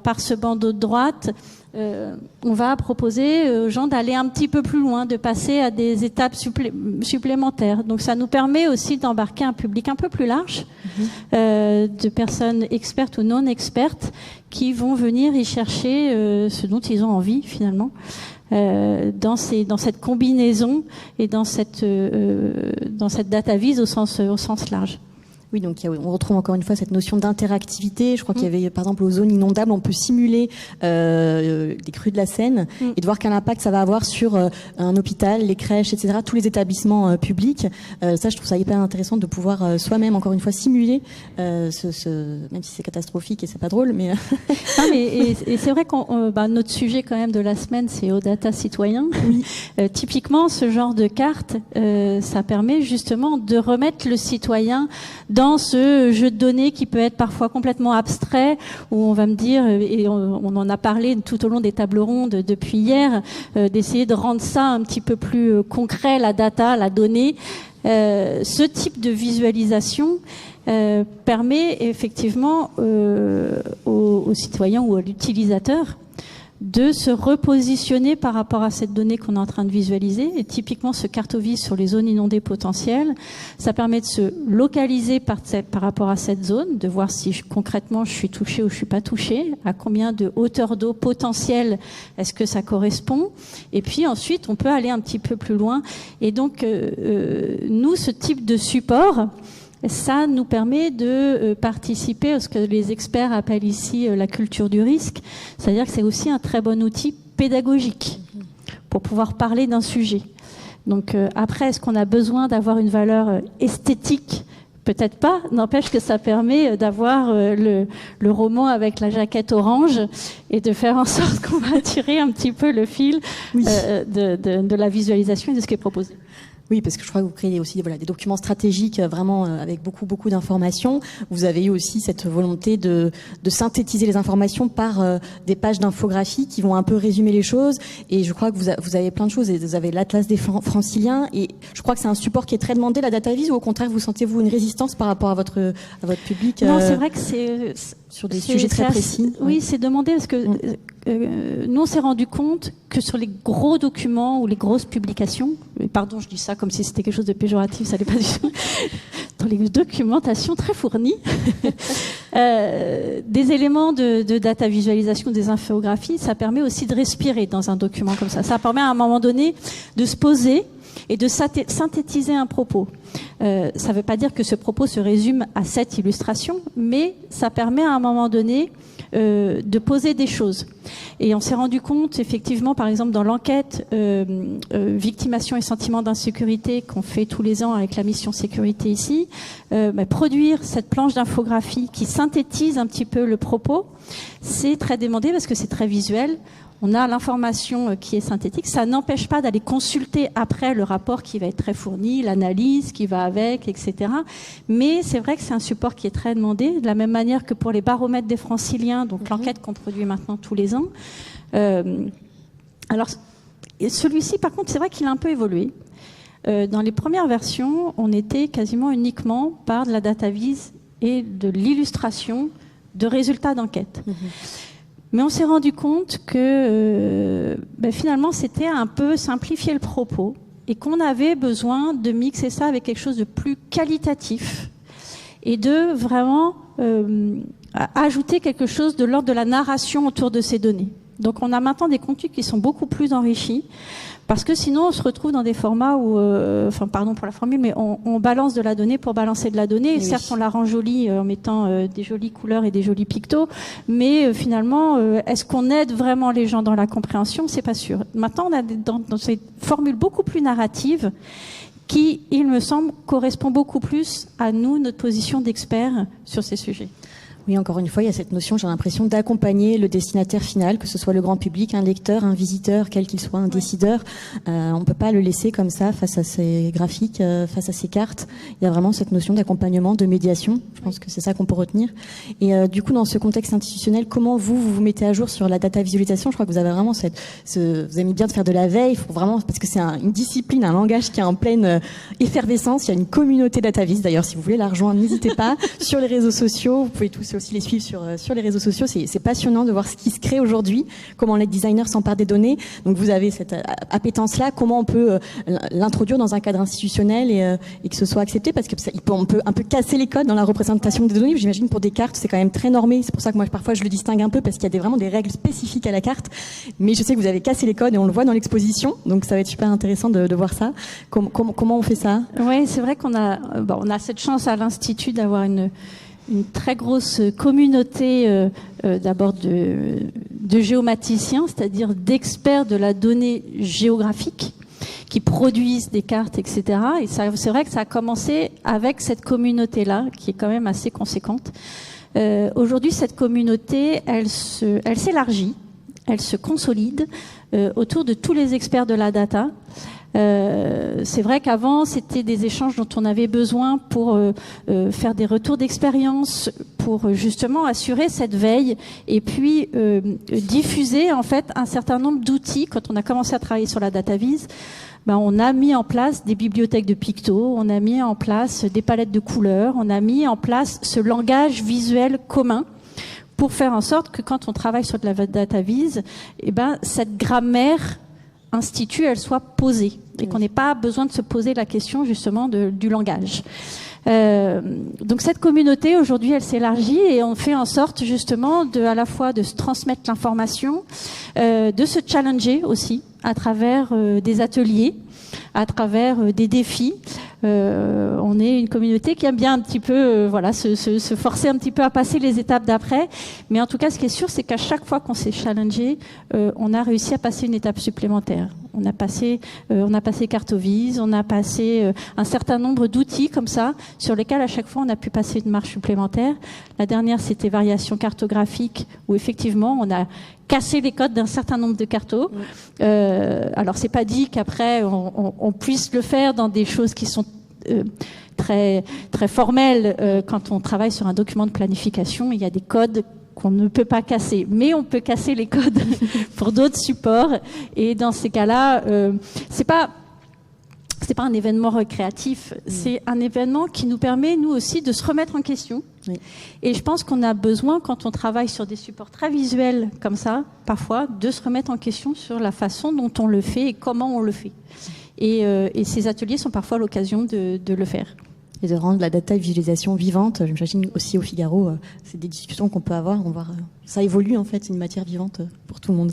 par ce bandeau de droite, on va proposer aux gens d'aller un petit peu plus loin, de passer à des étapes supplémentaires. Donc ça nous permet aussi d'embarquer un public un peu plus large, de personnes expertes ou non expertes qui vont venir y chercher ce dont ils ont envie finalement. Dans cette combinaison et dans cette data vise au sens large. Oui, donc on retrouve encore une fois cette notion d'interactivité. Je crois qu'il y avait, par exemple, aux zones inondables, on peut simuler des crues de la Seine et de voir quel impact ça va avoir sur un hôpital, les crèches, etc., tous les établissements publics. Ça, je trouve ça hyper intéressant de pouvoir soi-même, encore une fois, simuler même si c'est catastrophique et c'est pas drôle, mais... Non, mais c'est vrai qu'on notre sujet quand même de la semaine, c'est au data citoyen. Oui. Typiquement, ce genre de carte, ça permet justement de remettre le citoyen dans ce jeu de données qui peut être parfois complètement abstrait, où on va me dire, et on en a parlé tout au long des tables rondes depuis hier, d'essayer de rendre ça un petit peu plus concret, la data, la donnée. Ce type de visualisation permet effectivement aux citoyens ou à l'utilisateur de se repositionner par rapport à cette donnée qu'on est en train de visualiser. Et typiquement, ce Cartovise sur les zones inondées potentielles, ça permet de se localiser par rapport à cette zone, de voir si concrètement je suis touché ou je suis pas touché, à combien de hauteur d'eau potentielle est-ce que ça correspond. Et puis ensuite, on peut aller un petit peu plus loin. Et donc, nous, ce type de support, ça nous permet de participer à ce que les experts appellent ici la culture du risque. C'est-à-dire que c'est aussi un très bon outil pédagogique pour pouvoir parler d'un sujet. Donc après, est-ce qu'on a besoin d'avoir une valeur esthétique ? Peut-être pas, n'empêche que ça permet d'avoir le roman avec la jaquette orange et de faire en sorte qu'on va tirer un petit peu le fil de la visualisation et de ce qui est proposé. Oui, parce que je crois que vous créez aussi des documents stratégiques vraiment avec beaucoup d'informations. Vous avez eu aussi cette volonté de synthétiser les informations par des pages d'infographie qui vont un peu résumer les choses. Et je crois que vous avez plein de choses. Et vous avez l'Atlas des Franciliens. Et je crois que c'est un support qui est très demandé, la DataVis, ou au contraire, vous sentez-vous une résistance par rapport à votre public Non, c'est vrai que c'est sur des sujets très précis. Oui, c'est demandé parce que nous, on s'est rendu compte que sur les gros documents ou les grosses publications, pardon, je dis ça comme si c'était quelque chose de péjoratif, ça n'est pas du tout, dans les documentations très fournies, des éléments de data visualisation, des infographies, ça permet aussi de respirer dans un document comme ça. Ça permet à un moment donné de se poser et de synthétiser un propos. Ça ne veut pas dire que ce propos se résume à cette illustration, mais ça permet à un moment donné de poser des choses. Et on s'est rendu compte, effectivement, par exemple, dans l'enquête Victimation et sentiment d'insécurité qu'on fait tous les ans avec la mission sécurité ici, produire cette planche d'infographie qui synthétise un petit peu le propos, c'est très demandé parce que c'est très visuel. On a l'information qui est synthétique. Ça n'empêche pas d'aller consulter après le rapport qui va être très fourni, l'analyse qui va avec, etc. Mais c'est vrai que c'est un support qui est très demandé, de la même manière que pour les baromètres des Franciliens, donc l'enquête qu'on produit maintenant tous les ans. Alors, celui-ci, par contre, c'est vrai qu'il a un peu évolué. Dans les premières versions, on était quasiment uniquement par de la DataVis et de l'illustration de résultats d'enquête. Mais on s'est rendu compte que finalement, c'était un peu simplifier le propos et qu'on avait besoin de mixer ça avec quelque chose de plus qualitatif et de vraiment ajouter quelque chose de l'ordre de la narration autour de ces données. Donc on a maintenant des contenus qui sont beaucoup plus enrichis, parce que sinon on se retrouve dans des formats où, pardon pour la formule, mais on balance de la donnée pour balancer de la donnée. Et certes, on la rend jolie en mettant des jolies couleurs et des jolis pictos, mais finalement, est-ce qu'on aide vraiment les gens dans la compréhension ? C'est pas sûr. Maintenant, on a dans ces formules beaucoup plus narratives qui, il me semble, correspond beaucoup plus à nous, notre position d'expert sur ces sujets. Oui, encore une fois, il y a cette notion, j'ai l'impression, d'accompagner le destinataire final, que ce soit le grand public, un lecteur, un visiteur, quel qu'il soit, un décideur. On peut pas le laisser comme ça face à ces graphiques, face à ces cartes. Il y a vraiment cette notion d'accompagnement, de médiation. Je pense que c'est ça qu'on peut retenir. Et du coup, dans ce contexte institutionnel, comment vous mettez à jour sur la data visualisation? Je crois que vous avez vraiment vous aimez bien de faire de la veille, faut vraiment, parce que c'est une discipline, un langage qui est en pleine effervescence. Il y a une communauté DataVis. D'ailleurs, si vous voulez la rejoindre, n'hésitez pas. Sur les réseaux sociaux, vous pouvez tous aussi les suivre sur les réseaux sociaux. C'est passionnant de voir ce qui se crée aujourd'hui, comment les designers s'emparent des données. Donc vous avez cette appétence-là, comment on peut l'introduire dans un cadre institutionnel et que ce soit accepté, parce que on peut un peu casser les codes dans la représentation des données. J'imagine pour des cartes, c'est quand même très normé. C'est pour ça que moi parfois je le distingue un peu, parce qu'il y a vraiment des règles spécifiques à la carte. Mais je sais que vous avez cassé les codes et on le voit dans l'exposition. Donc ça va être super intéressant de voir ça. Comment on fait ça? Oui, c'est vrai qu'on a cette chance à l'Institut d'avoir une très grosse communauté d'abord de géomaticiens, c'est-à-dire d'experts de la donnée géographique qui produisent des cartes, etc. Et c'est vrai que ça a commencé avec cette communauté-là, qui est quand même assez conséquente. Aujourd'hui, cette communauté, elle s'élargit, elle se consolide autour de tous les experts de la data. C'est vrai qu'avant, c'était des échanges dont on avait besoin pour faire des retours d'expérience, pour justement assurer cette veille et puis diffuser en fait un certain nombre d'outils. Quand on a commencé à travailler sur la DataVis, on a mis en place des bibliothèques de pictos, on a mis en place des palettes de couleurs, on a mis en place ce langage visuel commun pour faire en sorte que quand on travaille sur de la DataVis, cette grammaire institut, elle soit posée et qu'on n'ait pas besoin de se poser la question justement du langage. Donc cette communauté aujourd'hui, elle s'élargit et on fait en sorte justement à la fois de se transmettre l'information, de se challenger aussi à travers des ateliers, à travers des défis. On est une communauté qui aime bien un petit peu se forcer un petit peu à passer les étapes d'après. Mais en tout cas, ce qui est sûr, c'est qu'à chaque fois qu'on s'est challengé, on a réussi à passer une étape supplémentaire. On a passé Cartovis, on a passé un certain nombre d'outils comme ça, sur lesquels à chaque fois on a pu passer une marche supplémentaire. La dernière, c'était variation cartographique, où effectivement on a cassé les codes d'un certain nombre de cartos. Alors c'est pas dit qu'après on puisse le faire dans des choses qui sont très très formelles. Quand on travaille sur un document de planification, il y a des codes qu'on ne peut pas casser, mais on peut casser les codes pour d'autres supports. Et dans ces cas-là, c'est pas un événement récréatif, c'est un événement qui nous permet, nous aussi, de se remettre en question. Oui. Et je pense qu'on a besoin, quand on travaille sur des supports très visuels comme ça, parfois, de se remettre en question sur la façon dont on le fait et comment on le fait. Et ces ateliers sont parfois l'occasion de le faire. Et de rendre la data visualisation vivante. J'imagine aussi au Figaro, c'est des discussions qu'on peut avoir. On va, ça évolue en fait, c'est une matière vivante pour tout le monde.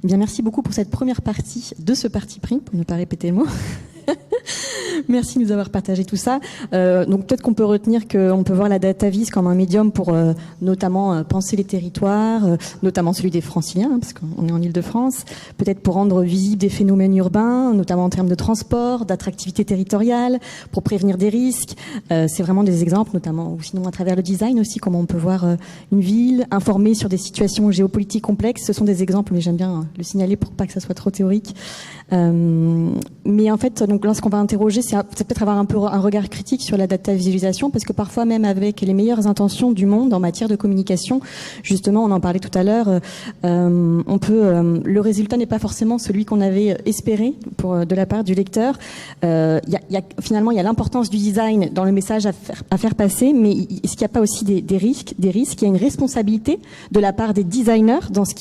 Eh bien, merci beaucoup pour cette première partie de ce parti pris, pour ne pas répéter le mot. Merci de nous avoir partagé tout ça. Donc peut-être qu'on peut retenir qu'on peut voir la DataVis comme un médium pour notamment penser les territoires, notamment celui des Franciliens, hein, parce qu'on est en Île-de-France, peut-être pour rendre visibles des phénomènes urbains, notamment en termes de transport, d'attractivité territoriale, pour prévenir des risques. C'est vraiment des exemples, notamment, ou sinon à travers le design aussi, comment on peut voir une ville, informer sur des situations géopolitiques complexes. Ce sont des exemples, mais j'aime bien le signaler pour pas que ça soit trop théorique. Mais en fait, donc là, ce qu'on va interroger, c'est peut-être avoir un peu un regard critique sur la data visualisation, parce que parfois, même avec les meilleures intentions du monde en matière de communication, justement, on en parlait tout à l'heure, le résultat n'est pas forcément celui qu'on avait espéré de la part du lecteur. Finalement, il y a l'importance du design dans le message à faire passer, mais est-ce qu'il n'y a pas aussi des risques? Il y a une responsabilité de la part des designers dans ce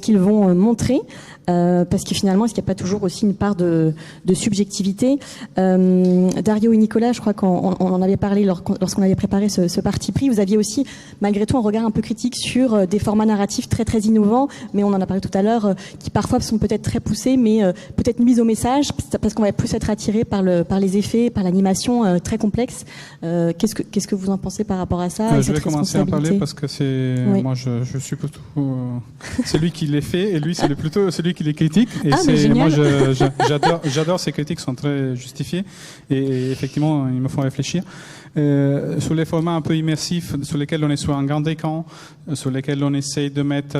qu'ils vont montrer. Parce que finalement, est-ce qu'il n'y a pas toujours aussi une part de subjectivité? Dario et Nicolas, je crois qu'on en avait parlé lorsqu'on avait préparé ce parti pris. Vous aviez aussi, malgré tout, un regard un peu critique sur des formats narratifs très très innovants, mais on en a parlé tout à l'heure, qui parfois sont peut-être très poussés, mais peut-être mis au message, parce qu'on va plus être attiré par les effets, par l'animation très complexe. Qu'est-ce que vous en pensez par rapport à ça? Je vais commencer à parler parce que moi je suis plutôt celui qui les fait, et lui c'est plutôt celui lui qui les critique. Et moi, j'adore ces critiques, sont très justifiées. Et effectivement, ils me font réfléchir. Sur les formats un peu immersifs, sur lesquels on est sur un grand écran, sur lesquels on essaye de mettre...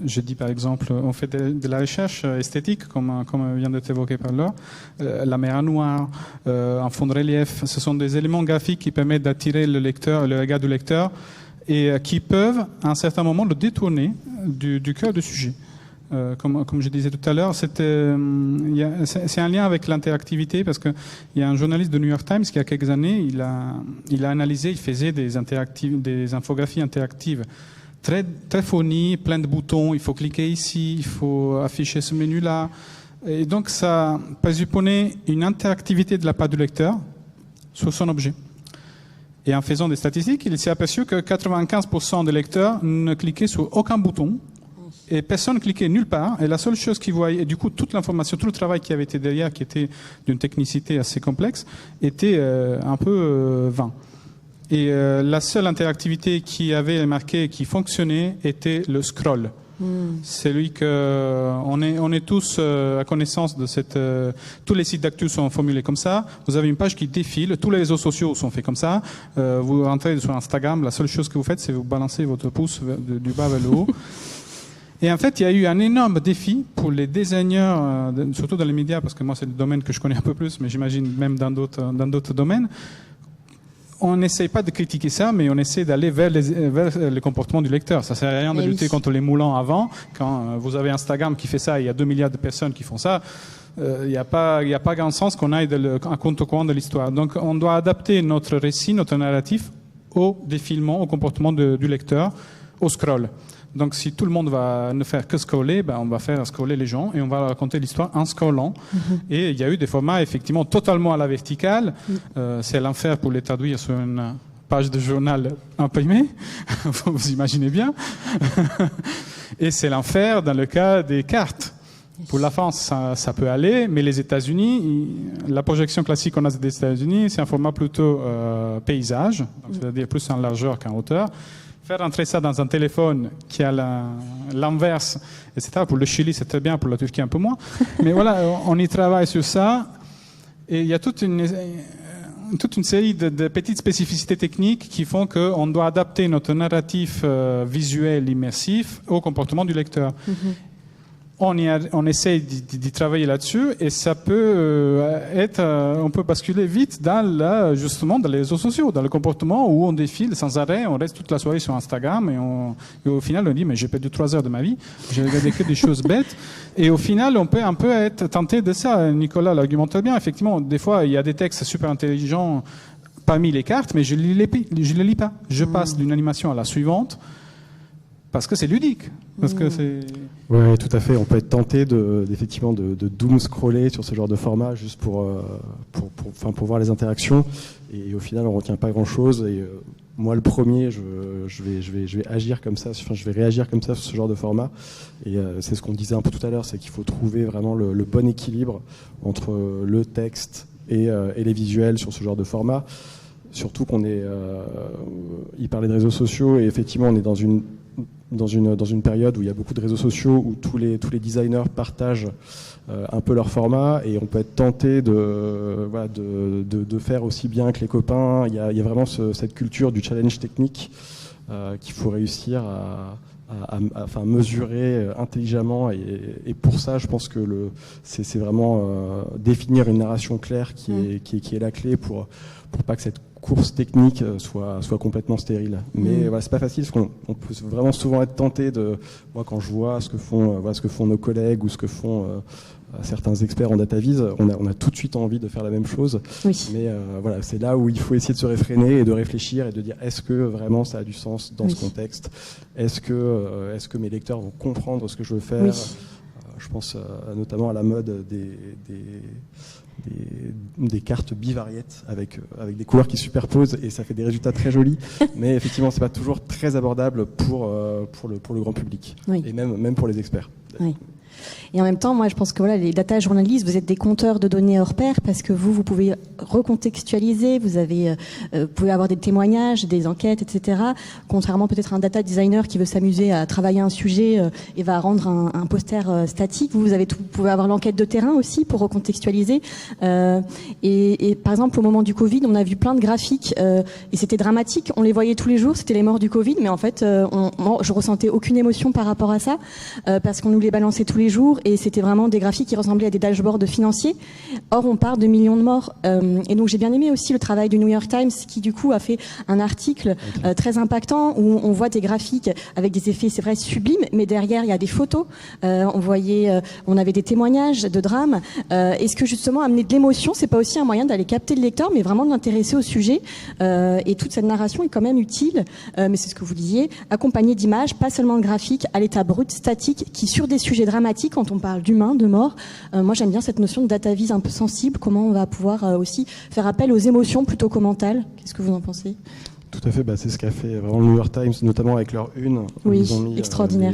je dis par exemple, on fait de la recherche esthétique, comme vient d'être évoqué par Laure, la mer à noir, un fond de relief. Ce sont des éléments graphiques qui permettent d'attirer le regard du lecteur et qui peuvent, à un certain moment, le détourner du cœur du sujet. Comme je disais tout à l'heure, c'est un lien avec l'interactivité, parce qu'il y a un journaliste de New York Times qui, il y a quelques années, il a analysé, il faisait des infographies interactives très, très fournies, plein de boutons, il faut cliquer ici, il faut afficher ce menu-là. Et donc, ça présupposait une interactivité de la part du lecteur sur son objet. Et en faisant des statistiques, il s'est aperçu que 95% des lecteurs ne cliquaient sur aucun bouton et personne ne cliquait nulle part. Et la seule chose qu'ils voyaient, et du coup, toute l'information, tout le travail qui avait été derrière, qui était d'une technicité assez complexe, était un peu vain. Et la seule interactivité qui avait marqué, qui fonctionnait, était le scroll. C'est lui que on est tous à connaissance de cette. Tous les sites d'actu sont formulés comme ça. Vous avez une page qui défile. Tous les réseaux sociaux sont faits comme ça. Vous rentrez sur Instagram. La seule chose que vous faites, c'est vous balancer votre pouce du bas vers le haut. Et en fait, il y a eu un énorme défi pour les designers, surtout dans les médias, parce que moi c'est le domaine que je connais un peu plus, mais j'imagine même dans d'autres domaines. On n'essaye pas de critiquer ça, mais on essaie d'aller vers le comportement du lecteur. Ça ne sert à rien de lutter contre les moulins avant. Quand vous avez Instagram qui fait ça, il y a 2 milliards de personnes qui font ça. Il n'y a pas grand sens qu'on aille à contre-courant de l'histoire. Donc on doit adapter notre récit, notre narratif au défilement, au comportement du lecteur, au scroll. Donc si tout le monde va ne faire que scroller, on va faire scroller les gens et on va raconter l'histoire en scrollant. Et il y a eu des formats effectivement totalement à la verticale. C'est l'enfer pour les traduire sur une page de journal imprimée. Vous imaginez bien. Et c'est l'enfer dans le cas des cartes. Pour la France, ça peut aller, mais les États-Unis, la projection classique qu'on a des États-Unis, c'est un format plutôt paysage, c'est-à-dire plus en largeur qu'en hauteur. Faire entrer ça dans un téléphone qui a l'inverse, etc. Pour le Chili, c'est très bien, pour la Turquie, un peu moins. Mais voilà, on y travaille sur ça. Et il y a toute une série de petites spécificités techniques qui font qu'on doit adapter notre narratif visuel immersif au comportement du lecteur. On essaie d'y travailler là-dessus et ça peut on peut basculer vite justement dans les réseaux sociaux, dans le comportement où on défile sans arrêt, on reste toute la soirée sur Instagram et au final on dit mais j'ai perdu 3 heures de ma vie, j'ai regardé que des choses bêtes et au final on peut un peu être tenté de ça. Nicolas l'argumente bien, effectivement, des fois il y a des textes super intelligents parmi les cartes mais je les lis pas, je passe d'une animation à la suivante. Parce que c'est ludique. Parce que c'est... Oui, tout à fait. On peut être tenté effectivement de doom scroller sur ce genre de format juste pour voir les interactions. Et au final, on ne retient pas grand-chose. Et moi, le premier, je vais agir comme ça. Enfin, je vais réagir comme ça sur ce genre de format. Et c'est ce qu'on disait un peu tout à l'heure, c'est qu'il faut trouver vraiment le bon équilibre entre le texte et les visuels sur ce genre de format. Surtout qu'on est... il parlait de réseaux sociaux et effectivement, on est dans une période où il y a beaucoup de réseaux sociaux, où tous les designers partagent un peu leur format et on peut être tenté de faire aussi bien que les copains. Il y a vraiment cette culture du challenge technique qu'il faut réussir à mesurer intelligemment et pour ça je pense que c'est vraiment définir une narration claire qui est la clé pour pas que cette course technique soit complètement stérile. Mais voilà, c'est pas facile parce qu'on peut vraiment souvent être tenté moi quand je vois ce que font nos collègues ou ce que font certains experts en data-vis, on a tout de suite envie de faire la même chose. Oui. Mais voilà, c'est là où il faut essayer de se réfréner et de réfléchir et de dire est-ce que vraiment ça a du sens dans ce contexte ? Est-ce que mes lecteurs vont comprendre ce que je veux faire ? Je pense notamment à la mode des cartes bivariétes avec des couleurs qui superposent et ça fait des résultats très jolis. Mais effectivement, c'est pas toujours très abordable pour le grand public et même pour les experts. Oui. Et en même temps, moi, je pense que voilà, les data journalistes, vous êtes des compteurs de données hors pair parce que vous pouvez recontextualiser, vous pouvez avoir des témoignages, des enquêtes, etc. Contrairement peut-être à un data designer qui veut s'amuser à travailler un sujet et va rendre un poster statique. Vous pouvez avoir l'enquête de terrain aussi pour recontextualiser. Et par exemple, au moment du Covid, on a vu plein de graphiques et c'était dramatique. On les voyait tous les jours, c'était les morts du Covid, mais en fait, je ressentais aucune émotion par rapport à ça parce qu'on nous les balançait tous les jours et c'était vraiment des graphiques qui ressemblaient à des dashboards financiers. Or, on parle de millions de morts. Et donc, j'ai bien aimé aussi le travail du New York Times qui, du coup, a fait un article très impactant où on voit des graphiques avec des effets, c'est vrai, sublimes, mais derrière, il y a des photos. On avait des témoignages de drames. Est-ce que, justement, amener de l'émotion, c'est pas aussi un moyen d'aller capter le lecteur, mais vraiment de l'intéresser au sujet et toute cette narration est quand même utile, mais c'est ce que vous disiez, accompagnée d'images, pas seulement de graphiques, à l'état brut, statique, qui, sur des sujets dramatiques, quand on parle d'humains, de morts, moi j'aime bien cette notion de data vise un peu sensible, comment on va pouvoir aussi faire appel aux émotions plutôt qu'au mental. Qu'est-ce que vous en pensez ? Tout à fait, c'est ce qu'a fait vraiment le New York Times, notamment avec leur une. Oui, ils ont mis, extraordinaire.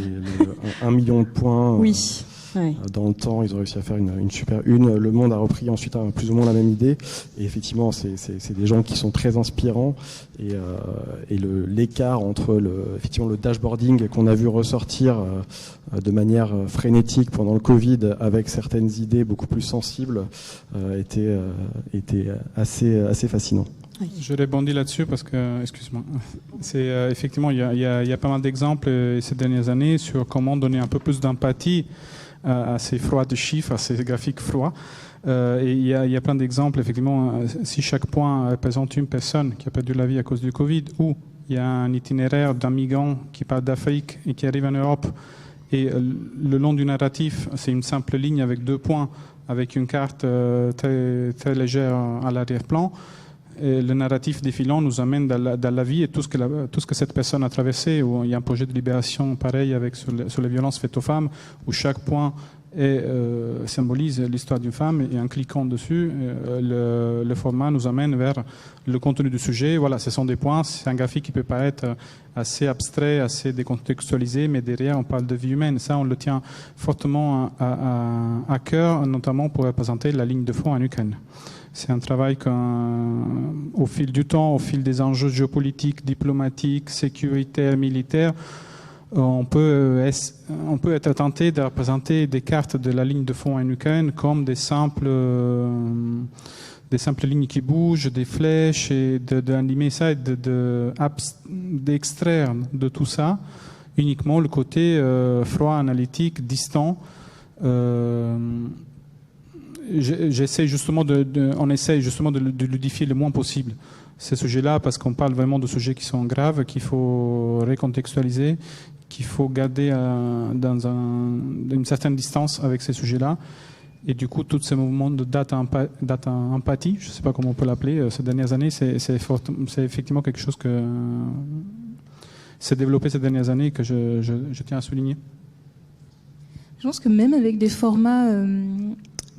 1 million de points. Oui. Ouais. Dans le temps, ils ont réussi à faire une super une. Le Monde a repris ensuite plus ou moins la même idée. Et effectivement, c'est des gens qui sont très inspirants. Et l'écart entre effectivement le dashboarding qu'on a vu ressortir de manière frénétique pendant le Covid avec certaines idées beaucoup plus sensibles était assez fascinant. Je rebondis là-dessus parce que, excuse-moi, c'est effectivement il y a pas mal d'exemples ces dernières années sur comment donner un peu plus d'empathie à ces froids de chiffres, à ces graphiques froids. Et il y a plein d'exemples, effectivement, si chaque point représente une personne qui a perdu la vie à cause du Covid, ou il y a un itinéraire d'un migrant qui part d'Afrique et qui arrive en Europe, et le long du narratif, c'est une simple ligne avec 2 points, avec une carte très, très légère à l'arrière-plan. Et le narratif défilant nous amène dans la vie et tout ce que cette personne a traversé. Où il y a un projet de libération pareil sur les violences faites aux femmes, où chaque point symbolise l'histoire d'une femme, et en cliquant dessus, le format nous amène vers le contenu du sujet. Voilà, ce sont des points. C'est un graphique qui peut paraître assez abstrait, assez décontextualisé, mais derrière on parle de vie humaine. Ça, on le tient fortement à cœur, notamment pour représenter la ligne de front en Ukraine. C'est un travail qu'au fil du temps, au fil des enjeux géopolitiques, diplomatiques, sécuritaires, militaires, on peut être tenté de représenter des cartes de la ligne de front en Ukraine comme des simples lignes qui bougent, des flèches, et d'animer ça et d'extraire de tout ça uniquement le côté froid, analytique, distant. On essaye justement de ludifier le moins possible ces sujets-là, parce qu'on parle vraiment de sujets qui sont graves, qu'il faut recontextualiser, qu'il faut garder dans une certaine distance avec ces sujets-là. Et du coup, tous ces mouvements de data empathie, je ne sais pas comment on peut l'appeler, ces dernières années, c'est effectivement quelque chose que s'est développé ces dernières années et que je tiens à souligner. Je pense que même avec des formats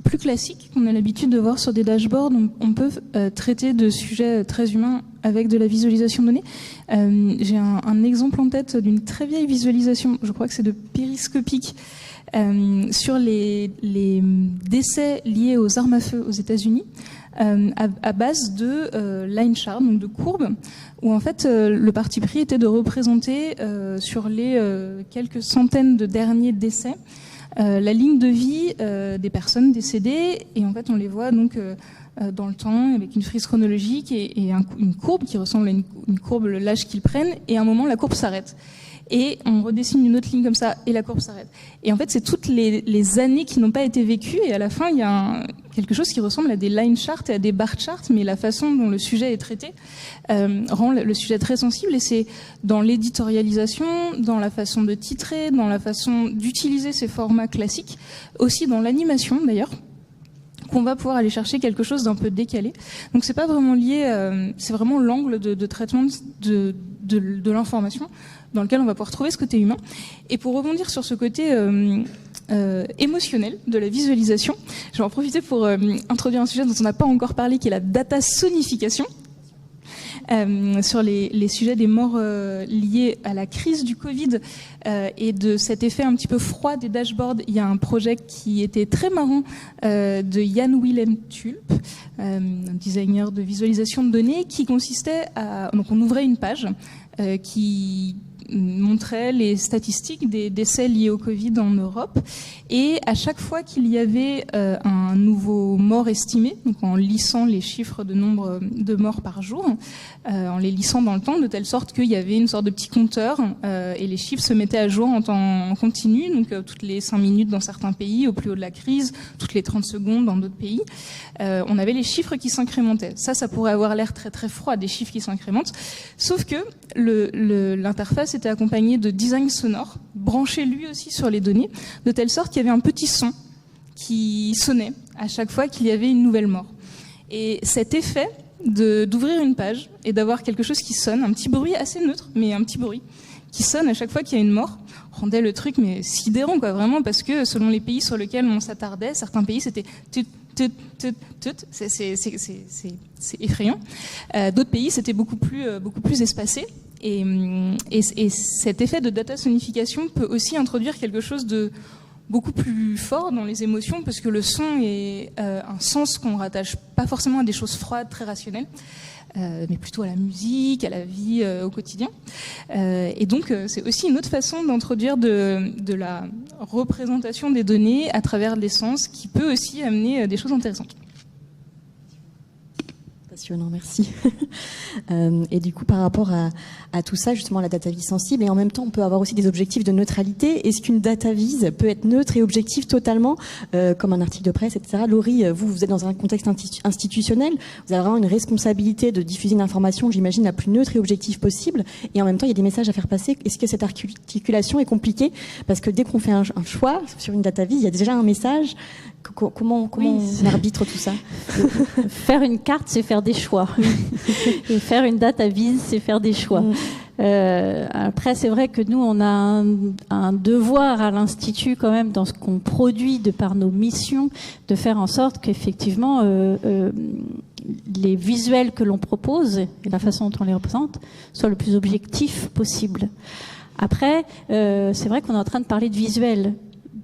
plus classiques qu'on a l'habitude de voir sur des dashboards, on peut traiter de sujets très humains avec de la visualisation de données. J'ai un exemple en tête d'une très vieille visualisation, je crois que c'est de Periscopic, sur les décès liés aux armes à feu aux États-Unis, à base de line chart, donc de courbes, où en fait le parti pris était de représenter sur les quelques centaines de derniers décès la ligne de vie des personnes décédées, et en fait on les voit donc dans le temps avec une frise chronologique et une courbe qui ressemble à une courbe, l'âge qu'ils prennent, et à un moment la courbe s'arrête. Et on redessine une autre ligne comme ça, et la courbe s'arrête. Et en fait, c'est toutes les années qui n'ont pas été vécues, et à la fin, il y a quelque chose qui ressemble à des line charts et à des bar charts, mais la façon dont le sujet est traité rend le sujet très sensible, et c'est dans l'éditorialisation, dans la façon de titrer, dans la façon d'utiliser ces formats classiques, aussi dans l'animation d'ailleurs, qu'on va pouvoir aller chercher quelque chose d'un peu décalé. Donc c'est pas vraiment lié, c'est vraiment l'angle de traitement de l'information dans lequel on va pouvoir trouver ce côté humain. Et pour rebondir sur ce côté émotionnel de la visualisation, je vais en profiter pour introduire un sujet dont on n'a pas encore parlé, qui est la data sonification. sur les sujets des morts liés à la crise du Covid et de cet effet un petit peu froid des dashboards. Il y a un projet qui était très marrant de Jan Willem Tulp, un designer de visualisation de données, qui consistait à... Donc on ouvrait une page qui montrait les statistiques des décès liés au Covid en Europe, et à chaque fois qu'il y avait un nouveau mort estimé, donc en lissant les chiffres de nombre de morts par jour, en les lissant dans le temps, de telle sorte qu'il y avait une sorte de petit compteur et les chiffres se mettaient à jour en temps continu, donc toutes les 5 minutes dans certains pays, au plus haut de la crise, toutes les 30 secondes dans d'autres pays, on avait les chiffres qui s'incrémentaient. Ça pourrait avoir l'air très très froid, des chiffres qui s'incrémentent, sauf que l'interface était accompagnée de design sonore, branché lui aussi sur les données, de telle sorte qu'il y avait un petit son qui sonnait à chaque fois qu'il y avait une nouvelle mort. Et cet effet d'ouvrir une page et d'avoir quelque chose qui sonne, un petit bruit assez neutre, mais un petit bruit qui sonne à chaque fois qu'il y a une mort, rendait le truc mais sidérant, quoi, vraiment, parce que selon les pays sur lesquels on s'attardait, certains pays c'était c'est effrayant. D'autres pays c'était beaucoup plus espacé. Et cet effet de data sonification peut aussi introduire quelque chose de beaucoup plus fort dans les émotions, parce que le son est un sens qu'on rattache pas forcément à des choses froides, très rationnelles, mais plutôt à la musique, à la vie au quotidien. Et donc c'est aussi une autre façon d'introduire de la représentation des données à travers les sens, qui peut aussi amener des choses intéressantes. Passionnant, merci. Et du coup, par rapport à tout ça, justement, la data vise sensible, et en même temps, on peut avoir aussi des objectifs de neutralité. Est-ce qu'une data vise peut être neutre et objective totalement, comme un article de presse, etc. Laurie, vous êtes dans un contexte institutionnel, vous avez vraiment une responsabilité de diffuser une information, j'imagine, la plus neutre et objective possible, et en même temps, il y a des messages à faire passer. Est-ce que cette articulation est compliquée? Parce que dès qu'on fait un choix sur une data vise, il y a déjà un message. Comment on arbitre tout ça? Faire une carte, c'est faire des choix. Et faire une data vise, c'est faire des choix. Après, c'est vrai que nous, on a un devoir à l'Institut quand même, dans ce qu'on produit de par nos missions, de faire en sorte qu'effectivement les visuels que l'on propose et la façon dont on les représente soient le plus objectifs possible. Après, c'est vrai qu'on est en train de parler de visuel.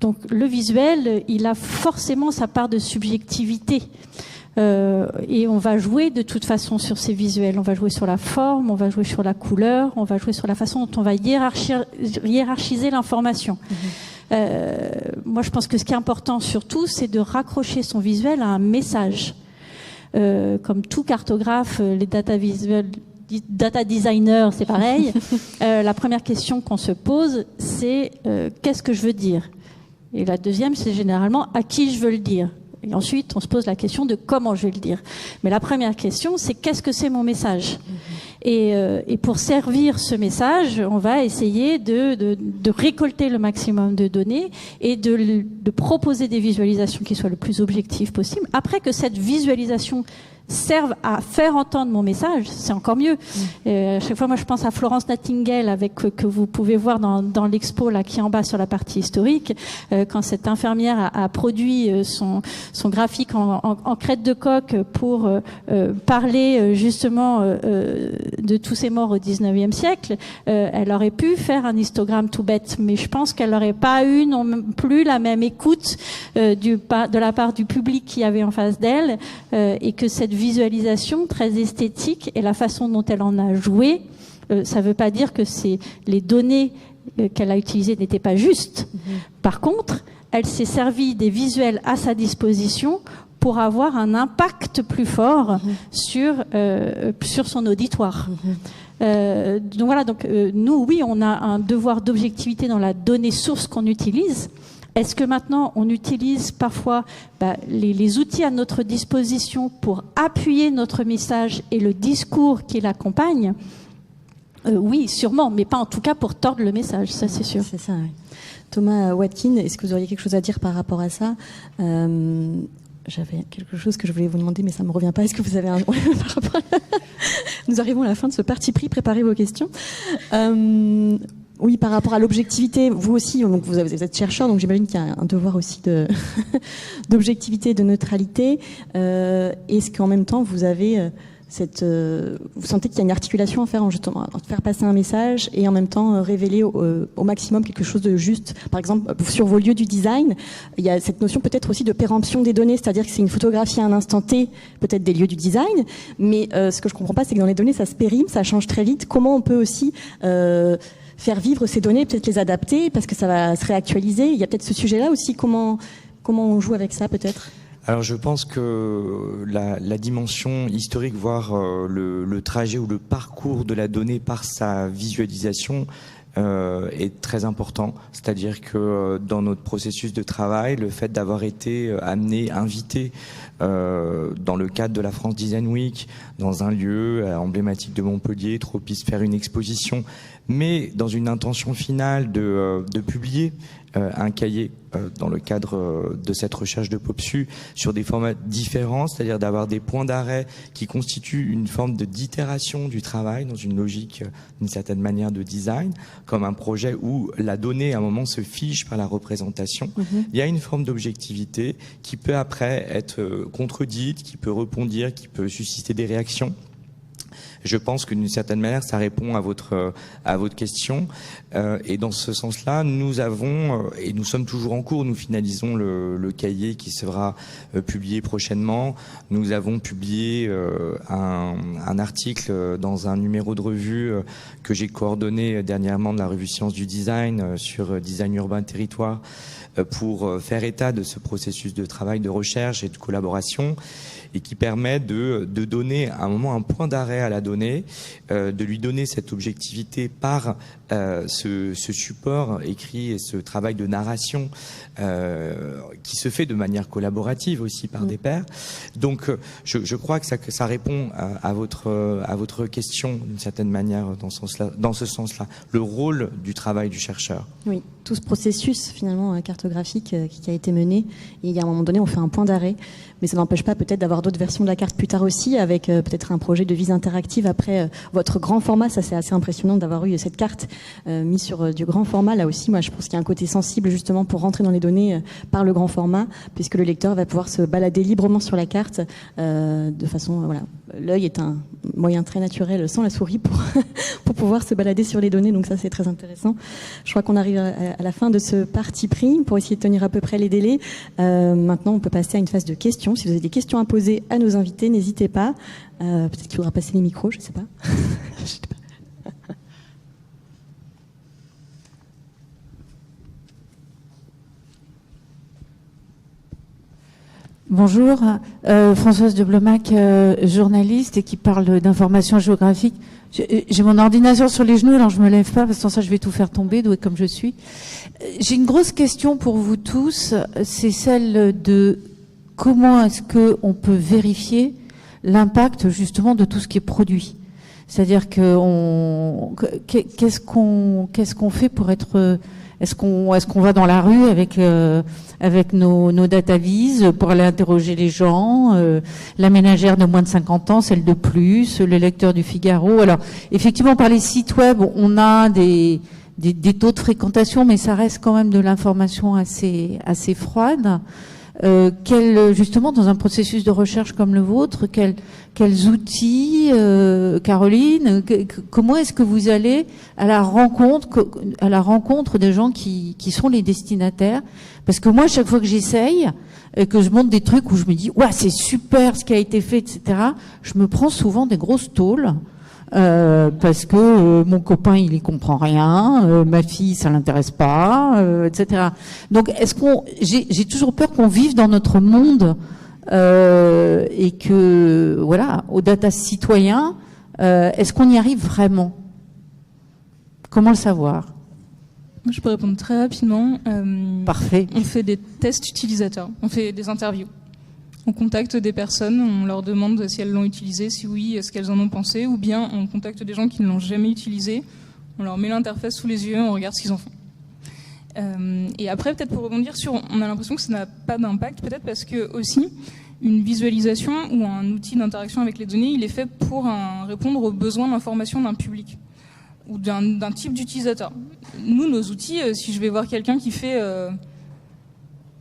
Donc le visuel, il a forcément sa part de subjectivité. Et on va jouer de toute façon sur ces visuels. On va jouer sur la forme, on va jouer sur la couleur, on va jouer sur la façon dont on va hiérarchiser l'information. Moi, je pense que ce qui est important surtout, c'est de raccrocher son visuel à un message. Comme tout cartographe, les data designers, c'est pareil. La première question qu'on se pose, c'est qu'est-ce que je veux dire? Et la deuxième, c'est généralement à qui je veux le dire. Et ensuite, on se pose la question de comment je vais le dire. Mais la première question, c'est qu'est-ce que c'est mon message? Et pour servir ce message, on va essayer de récolter le maximum de données et de proposer des visualisations qui soient le plus objectives possible. Après que cette visualisation servent à faire entendre mon message, c'est encore mieux. À chaque fois, moi, je pense à Florence Nightingale, que vous pouvez voir dans l'expo là qui est en bas sur la partie historique, quand cette infirmière a produit son graphique en crête de coq pour parler justement de tous ces morts au 19e siècle. Elle aurait pu faire un histogramme tout bête, mais je pense qu'elle n'aurait pas eu non plus la même écoute de la part du public qui avait en face d'elle, et que cette visualisation très esthétique et la façon dont elle en a joué, ça ne veut pas dire que les données qu'elle a utilisées n'étaient pas justes. Par contre, elle s'est servie des visuels à sa disposition pour avoir un impact plus fort sur son auditoire. Donc voilà, nous, oui, on a un devoir d'objectivité dans la donnée source qu'on utilise. Est-ce que maintenant on utilise parfois les outils à notre disposition pour appuyer notre message et le discours qui l'accompagne? Oui, sûrement, mais pas en tout cas pour tordre le message, ça c'est sûr. C'est ça, oui. Thomas Watkin, est-ce que vous auriez quelque chose à dire par rapport à ça? J'avais quelque chose que je voulais vous demander, mais ça ne me revient pas. Est-ce que vous avez par rapport Nous arrivons à la fin de ce parti pris, préparez vos questions. Oui, par rapport à l'objectivité, vous aussi, donc vous êtes chercheur, donc j'imagine qu'il y a un devoir aussi d'objectivité, de neutralité. Est-ce qu'en même temps, vous avez vous sentez qu'il y a une articulation à faire, justement, à faire passer un message et en même temps révéler au maximum quelque chose de juste. Par exemple, sur vos lieux du design, il y a cette notion peut-être aussi de péremption des données, c'est-à-dire que c'est une photographie à un instant T, peut-être des lieux du design, mais ce que je comprends pas, c'est que dans les données, ça se périme, ça change très vite. Comment on peut aussi faire vivre ces données, peut-être les adapter, parce que ça va se réactualiser. Il y a peut-être ce sujet-là aussi. Comment on joue avec ça, peut-être ? Alors je pense que la dimension historique, voire le trajet ou le parcours de la donnée par sa visualisation est très important. C'est-à-dire que dans notre processus de travail, le fait d'avoir été invité dans le cadre de la France Design Week, dans un lieu emblématique de Montpellier, Tropisme, faire une exposition, mais dans une intention finale de publier un cahier dans le cadre de cette recherche de POPSU sur des formats différents, c'est-à-dire d'avoir des points d'arrêt qui constituent une forme d'itération du travail dans une logique d'une certaine manière de design, comme un projet où la donnée à un moment se fige par la représentation. Il y a une forme d'objectivité qui peut après être contredite, qui peut rebondir, qui peut susciter des réactions. Je pense que d'une certaine manière, ça répond à votre question. Et dans ce sens-là, nous avons, et nous sommes toujours en cours, nous finalisons le cahier qui sera publié prochainement. Nous avons publié un article dans un numéro de revue que j'ai coordonné dernièrement de la revue Sciences du Design sur Design Urbain Territoire pour faire état de ce processus de travail, de recherche et de collaboration, et qui permet de donner à un moment un point d'arrêt à la donnée, de lui donner cette objectivité par ce support écrit et ce travail de narration qui se fait de manière collaborative aussi par des pairs. Donc je crois que ça répond à votre question d'une certaine manière dans ce sens-là, le rôle du travail du chercheur. Oui, tout ce processus finalement cartographique qui a été mené, et à un moment donné on fait un point d'arrêt, mais ça n'empêche pas peut-être d'avoir d'autres versions de la carte plus tard aussi, avec peut-être un projet de vise interactive après votre grand format. Ça, c'est assez impressionnant d'avoir eu cette carte mise sur du grand format. Là aussi, moi je pense qu'il y a un côté sensible justement pour rentrer dans les données par le grand format, puisque le lecteur va pouvoir se balader librement sur la carte de façon, voilà, l'œil est un moyen très naturel sans la souris pour pouvoir se balader sur les données, donc ça c'est très intéressant. Je crois qu'on arrive à la fin de ce parti pris pour essayer de tenir à peu près les délais. Maintenant on peut passer à une phase de questions. Si vous avez des questions à poser à nos invités, n'hésitez pas. Peut-être qu'il faudra passer les micros, je ne sais pas. Bonjour, Françoise de Blomac, journaliste et qui parle d'information géographique. J'ai mon ordinateur sur les genoux, alors je me lève pas parce que sans ça je vais tout faire tomber, doué comme je suis. J'ai une grosse question pour vous tous, c'est celle de comment est-ce que on peut vérifier l'impact justement de tout ce qui est produit. C'est-à-dire que qu'est-ce qu'on fait pour être est-ce qu'on va dans la rue avec nos datavises pour aller interroger les gens, la ménagère de moins de 50 ans, celle de plus, le lecteur du Figaro. Alors effectivement par les sites web, on a des taux de fréquentation, mais ça reste quand même de l'information assez froide. Justement dans un processus de recherche comme le vôtre, quels outils, Caroline, comment est-ce que vous allez à la rencontre des gens qui sont les destinataires? Parce que moi, chaque fois que j'essaye, que je monte des trucs où je me dis ouais c'est super ce qui a été fait, etc., je me prends souvent des grosses tôles. Parce que mon copain il y comprend rien, ma fille ça l'intéresse pas, etc. Donc j'ai toujours peur qu'on vive dans notre monde et que voilà, au data citoyen, est-ce qu'on y arrive vraiment? Comment le savoir? Je peux répondre très rapidement. Parfait. On fait des tests utilisateurs, on fait des interviews. On contacte des personnes, on leur demande si elles l'ont utilisé, si oui, ce qu'elles en ont pensé, ou bien on contacte des gens qui ne l'ont jamais utilisé, on leur met l'interface sous les yeux, on regarde ce qu'ils en font. Et après, peut-être pour rebondir sur, on a l'impression que ça n'a pas d'impact, peut-être parce que aussi, une visualisation ou un outil d'interaction avec les données, il est fait pour répondre aux besoins d'information d'un public ou d'un type d'utilisateur. Nous, nos outils, si je vais voir quelqu'un qui fait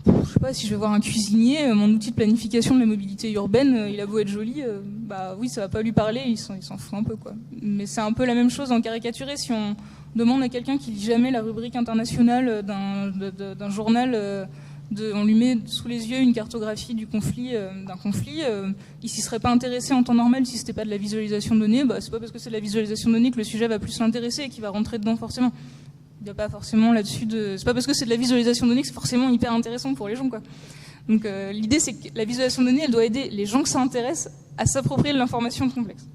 je sais pas, si je vais voir un cuisinier, mon outil de planification de la mobilité urbaine, il a beau être joli, bah oui, ça va pas lui parler, il s'en fout un peu, quoi. Mais c'est un peu la même chose en caricaturé. Si on demande à quelqu'un qui lit jamais la rubrique internationale d'un journal, on lui met sous les yeux une cartographie du conflit, d'un conflit, il s'y serait pas intéressé en temps normal si c'était pas de la visualisation de données. Bah, c'est pas parce que c'est de la visualisation de données que le sujet va plus l'intéresser et qu'il va rentrer dedans forcément. Il n'y a pas forcément là-dessus c'est pas parce que c'est de la visualisation de données que c'est forcément hyper intéressant pour les gens, quoi. Donc l'idée, c'est que la visualisation de données, elle doit aider les gens que ça intéresse à s'approprier de l'information complexe.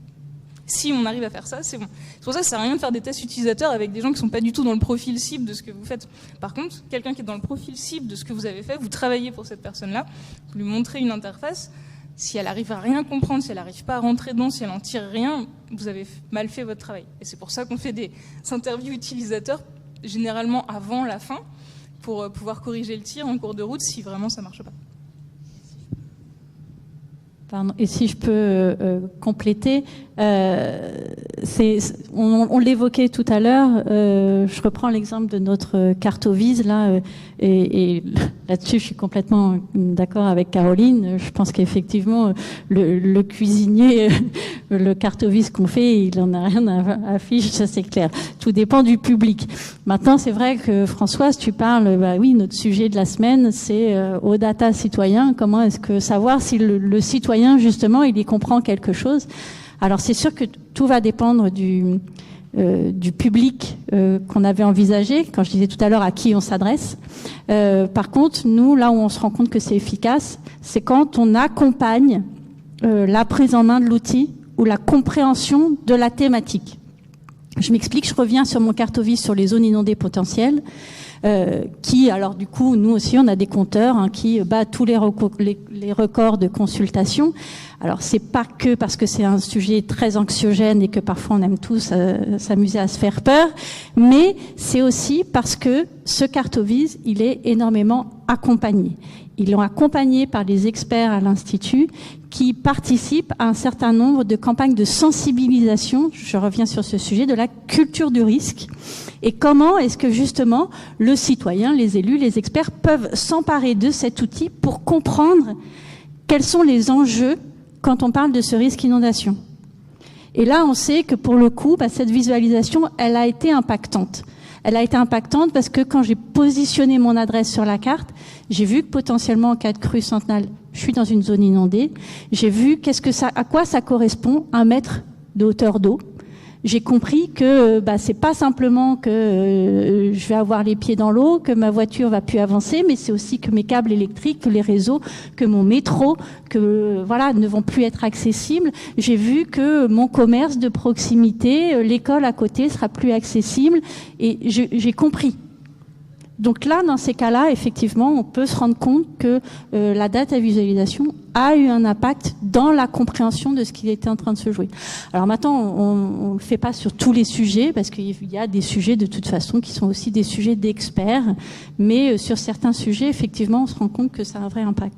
Si on arrive à faire ça, c'est bon. C'est pour ça que ça sert à rien de faire des tests utilisateurs avec des gens qui sont pas du tout dans le profil cible de ce que vous faites. Par contre, quelqu'un qui est dans le profil cible de ce que vous avez fait, vous travaillez pour cette personne-là, vous lui montrez une interface. Si elle arrive à rien comprendre, si elle n'arrive pas à rentrer dedans, si elle en tire rien, vous avez mal fait votre travail. Et c'est pour ça qu'on fait des interviews utilisateurs généralement avant la fin, pour pouvoir corriger le tir en cours de route si vraiment ça marche pas. Pardon. Et si je peux compléter, on l'évoquait tout à l'heure, je reprends l'exemple de notre Cartovise, là, et là-dessus je suis complètement d'accord avec Caroline. Je pense qu'effectivement le cuisinier, le Cartovise qu'on fait, il en a rien à afficher, ça c'est clair. Tout dépend du public. Maintenant, c'est vrai que Françoise, tu parles, bah oui, notre sujet de la semaine, c'est au data citoyen. Comment est-ce que savoir si le citoyen justement, il y comprend quelque chose. Alors c'est sûr que tout va dépendre du public qu'on avait envisagé, quand je disais tout à l'heure à qui on s'adresse. Par contre, nous, là où on se rend compte que c'est efficace, c'est quand on accompagne la prise en main de l'outil ou la compréhension de la thématique. Je m'explique, je reviens sur mon Cartovise sur les zones inondées potentielles. Qui, alors du coup, nous aussi, on a des compteurs qui battent tous les records de consultation. Alors, c'est pas que parce que c'est un sujet très anxiogène et que parfois on aime tous s'amuser à se faire peur, mais c'est aussi parce que ce Cartovise, il est énormément accompagné. Ils l'ont accompagné par les experts à l'Institut qui participent à un certain nombre de campagnes de sensibilisation, je reviens sur ce sujet, de la culture du risque. Et comment est-ce que justement le citoyen, les élus, les experts peuvent s'emparer de cet outil pour comprendre quels sont les enjeux quand on parle de ce risque inondation. Et là, on sait que pour le coup, cette visualisation, elle a été impactante. Elle a été impactante parce que quand j'ai positionné mon adresse sur la carte, j'ai vu que potentiellement en cas de crue centenale, je suis dans une zone inondée. J'ai vu à quoi ça correspond 1 mètre de hauteur d'eau. J'ai compris que c'est pas simplement que je vais avoir les pieds dans l'eau, que ma voiture va plus avancer, mais c'est aussi que mes câbles électriques, que les réseaux, que mon métro, ne vont plus être accessibles. J'ai vu que mon commerce de proximité, l'école à côté sera plus accessible, et j'ai compris. Donc là, dans ces cas-là, effectivement, on peut se rendre compte que la data visualisation a eu un impact dans la compréhension de ce qui était en train de se jouer. Alors maintenant, on ne le fait pas sur tous les sujets, parce qu'il y a des sujets de toute façon qui sont aussi des sujets d'experts, mais sur certains sujets, effectivement, on se rend compte que ça a un vrai impact.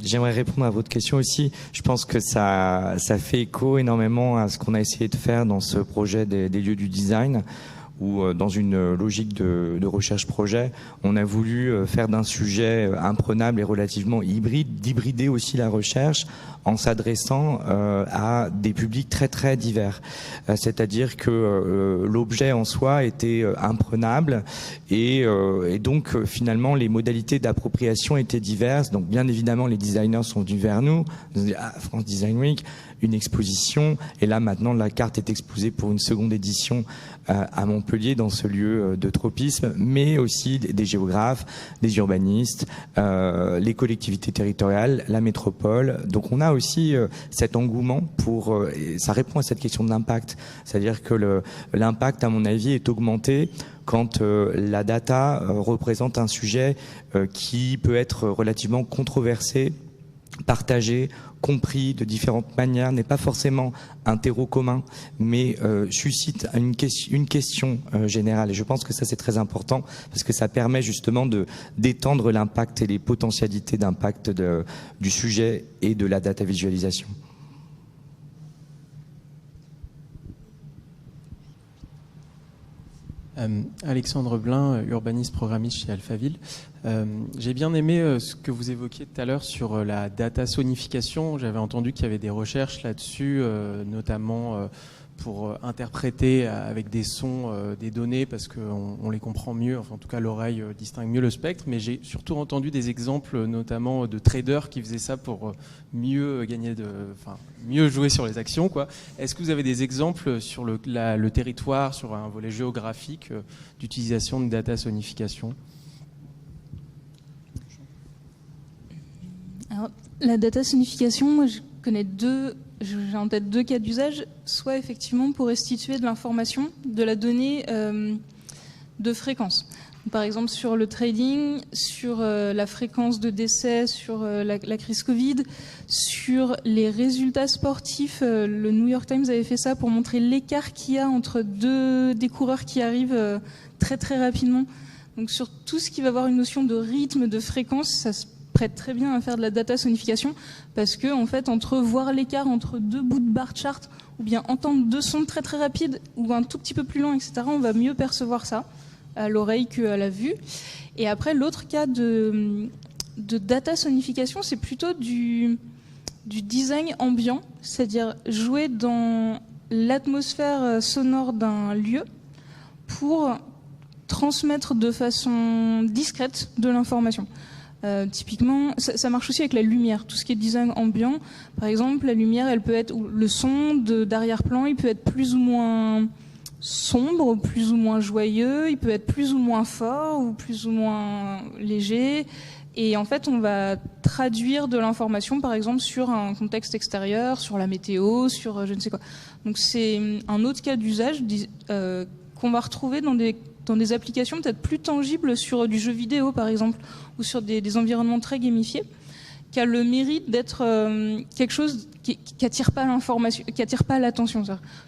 J'aimerais répondre à votre question aussi. Je pense que ça fait écho énormément à ce qu'on a essayé de faire dans ce projet des lieux du design, où dans une logique de recherche projet, on a voulu faire d'un sujet imprenable et relativement hybride, d'hybrider aussi la recherche en s'adressant à des publics très très divers. C'est-à-dire que l'objet en soi était imprenable et donc finalement les modalités d'appropriation étaient diverses. Donc bien évidemment les designers sont venus vers nous, France Design Week, une exposition, et là maintenant la carte est exposée pour une seconde édition à Montpellier dans ce lieu de tropisme, mais aussi des géographes, des urbanistes, les collectivités territoriales, la métropole. Donc on a aussi cet engouement ça répond à cette question de l'impact, c'est-à-dire que l'impact à mon avis est augmenté quand la data représente un sujet qui peut être relativement controversé, partagé, compris de différentes manières, n'est pas forcément un terreau commun, mais suscite une question générale. Et je pense que ça c'est très important parce que ça permet justement d'étendre l'impact et les potentialités d'impact du sujet et de la data visualisation. Alexandre Blin, urbaniste programmiste chez Alphaville. J'ai bien aimé ce que vous évoquiez tout à l'heure sur la data sonification. J'avais entendu qu'il y avait des recherches là-dessus, notamment pour interpréter avec des sons des données parce qu'on les comprend mieux, enfin en tout cas l'oreille distingue mieux le spectre, mais j'ai surtout entendu des exemples notamment de traders qui faisaient ça pour mieux mieux jouer sur les actions, quoi. Est-ce que vous avez des exemples sur le territoire, sur un volet géographique d'utilisation de data sonification ? Alors, la data sonification, moi je connais j'ai en tête deux cas d'usage, soit effectivement pour restituer de l'information, de la donnée de fréquence. Par exemple sur le trading, sur la fréquence de décès, sur la crise Covid, sur les résultats sportifs. Le New York Times avait fait ça pour montrer l'écart qu'il y a entre des coureurs qui arrivent très très rapidement. Donc sur tout ce qui va avoir une notion de rythme, de fréquence, ça se prête très bien à faire de la data sonification parce que en fait voir l'écart entre deux bouts de bar chart ou bien entendre deux sons très très rapides ou un tout petit peu plus lent, etc., on va mieux percevoir ça à l'oreille qu'à la vue. Et après l'autre cas de data sonification, c'est plutôt du design ambiant, c'est-à-dire jouer dans l'atmosphère sonore d'un lieu pour transmettre de façon discrète de l'information. Typiquement, ça marche aussi avec la lumière, tout ce qui est design ambiant. Par exemple, la lumière, elle peut être, ou le son d'arrière-plan, il peut être plus ou moins sombre, plus ou moins joyeux, il peut être plus ou moins fort ou plus ou moins léger. Et en fait, on va traduire de l'information, par exemple, sur un contexte extérieur, sur la météo, sur je ne sais quoi. Donc c'est un autre cas d'usage qu'on va retrouver dans des applications peut-être plus tangibles sur du jeu vidéo, par exemple, ou sur des environnements très gamifiés, qui a le mérite d'être quelque chose qui attire pas l'information, qui attire pas l'attention.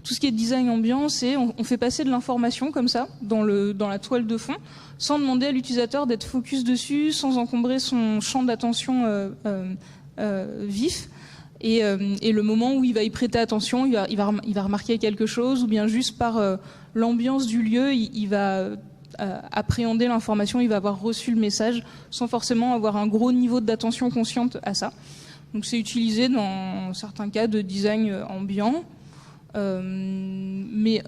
Tout ce qui est design ambiant, c'est on fait passer de l'information comme ça dans la toile de fond, sans demander à l'utilisateur d'être focus dessus, sans encombrer son champ d'attention vif. Et le moment où il va y prêter attention, il va remarquer quelque chose, ou bien juste par l'ambiance du lieu, il va appréhender l'information, il va avoir reçu le message sans forcément avoir un gros niveau d'attention consciente à ça. Donc c'est utilisé dans certains cas de design ambiant. Mais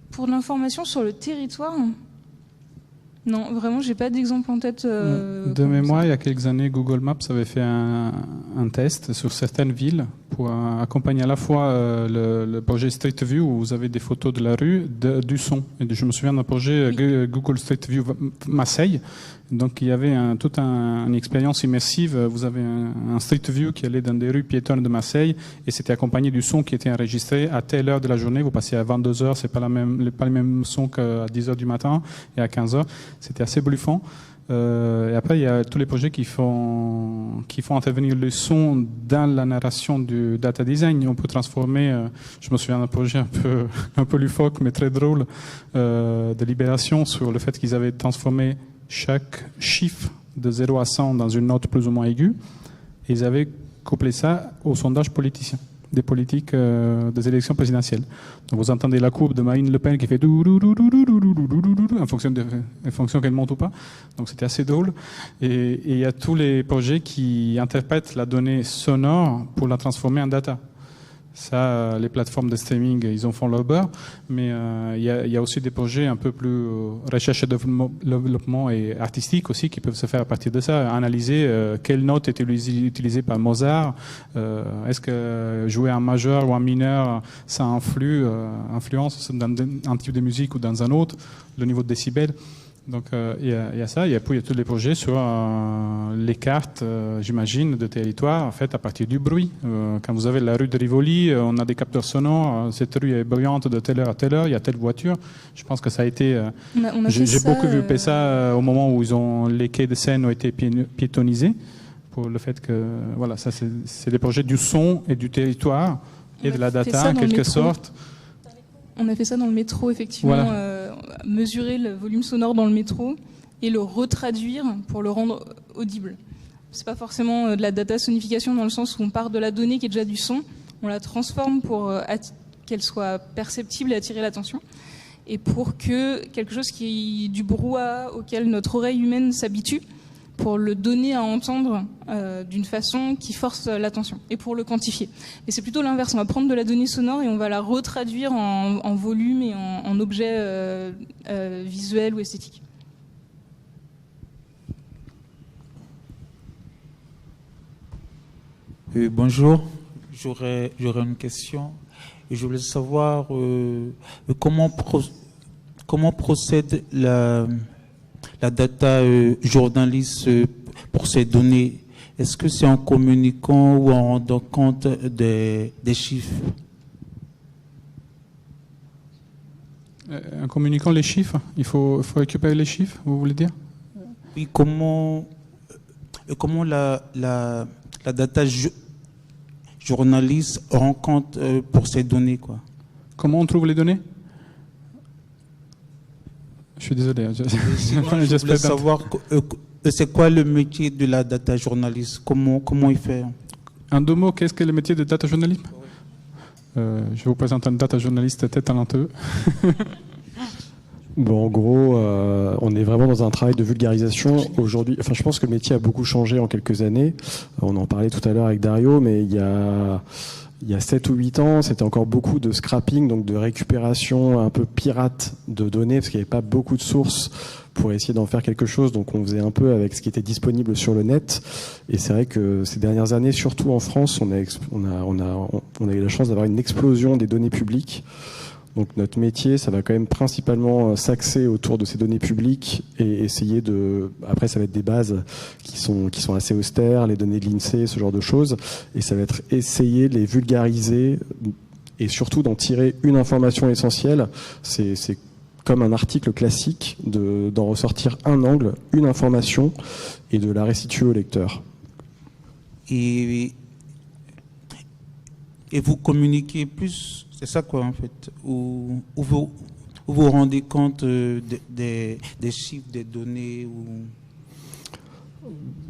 pour l'information sur le territoire, non, vraiment, j'ai pas d'exemple en tête. De mémoire, il y a quelques années, Google Maps avait fait un test sur certaines villes pour accompagner à la fois le projet Street View où vous avez des photos de la rue, du son. Et je me souviens d'un projet Google Street View Marseille. Donc il y avait toute une expérience immersive. Vous avez un Street View qui allait dans des rues piétonnes de Marseille et c'était accompagné du son qui était enregistré à telle heure de la journée. Vous passez à 22h, c'est pas le même son qu'à 10h du matin et à 15h. C'était assez bluffant. Et après, il y a tous les projets qui font intervenir le son dans la narration du data design. On peut transformer, je me souviens d'un projet un peu loufoque, mais très drôle, de Libération sur le fait qu'ils avaient transformé chaque chiffre de 0 à 100 dans une note plus ou moins aiguë. Et ils avaient couplé ça au sondage politicien, des politiques des élections présidentielles. Donc vous entendez la courbe de Marine Le Pen qui fait en fonction qu'elle monte ou pas. Donc c'était assez drôle. Et il y a tous les projets qui interprètent la donnée sonore pour la transformer en data. Ça, les plateformes de streaming, ils en font leur beurre, mais il y a aussi des projets un peu plus recherche et développement et artistique aussi qui peuvent se faire à partir de ça. Analyser quelle note est utilisée par Mozart, est-ce que jouer un majeur ou un mineur, ça influence dans un type de musique ou dans un autre, le niveau de décibels. Donc il y a ça, et puis il y a tous les projets sur les cartes, j'imagine, de territoire faites à partir du bruit. Quand vous avez la rue de Rivoli, on a des capteurs sonores, cette rue est bruyante de telle heure à telle heure, il y a telle voiture. Je pense que ça a été... J'ai beaucoup vu ça au moment où les quais de Seine ont été piétonnisés, pour le fait que, voilà, ça c'est des projets du son et du territoire et de la data en quelque sorte. On a fait ça dans le métro, effectivement, voilà. Mesurer le volume sonore dans le métro et le retraduire pour le rendre audible. C'est pas forcément de la data sonification dans le sens où on part de la donnée qui est déjà du son, on la transforme pour qu'elle soit perceptible et attirer l'attention. et pour que quelque chose du brouhaha auquel notre oreille humaine s'habitue, pour le donner à entendre d'une façon qui force l'attention, et pour le quantifier. Et c'est plutôt l'inverse, on va prendre de la donnée sonore et on va la retraduire en volume et en objet visuel ou esthétique. Bonjour, j'aurais une question. Et je voulais savoir comment procède la data journaliste pour ces données. Est-ce que c'est en communiquant ou en rendant compte des chiffres? En communiquant les chiffres, il faut récupérer les chiffres, vous voulez dire? Oui, comment la data journaliste rend compte pour ces données, quoi? Comment on trouve les données? Je suis désolé. Je voulais savoir c'est quoi le métier de la data journaliste, comment il fait? En deux mots, qu'est-ce que le métier de data journaliste? Je vous présente un data journaliste très talentueux. Bon, en gros, on est vraiment dans un travail de vulgarisation aujourd'hui. Enfin, je pense que le métier a beaucoup changé en quelques années. On en parlait tout à l'heure avec Dario, mais il y a 7 ou 8 ans, c'était encore beaucoup de scrapping, donc de récupération un peu pirate de données, parce qu'il n'y avait pas beaucoup de sources pour essayer d'en faire quelque chose. Donc on faisait un peu avec ce qui était disponible sur le net. Et c'est vrai que ces dernières années, surtout en France, on a eu la chance d'avoir une explosion des données publiques. Donc notre métier, ça va quand même principalement s'axer autour de ces données publiques et essayer de... Après, ça va être des bases qui sont assez austères, les données de l'INSEE, ce genre de choses. Et ça va être essayer de les vulgariser et surtout d'en tirer une information essentielle. C'est comme un article classique, d'en ressortir un angle, une information et de la restituer au lecteur. Et vous communiquez plus, c'est ça quoi en fait, ou vous vous rendez compte des chiffres, des données ou...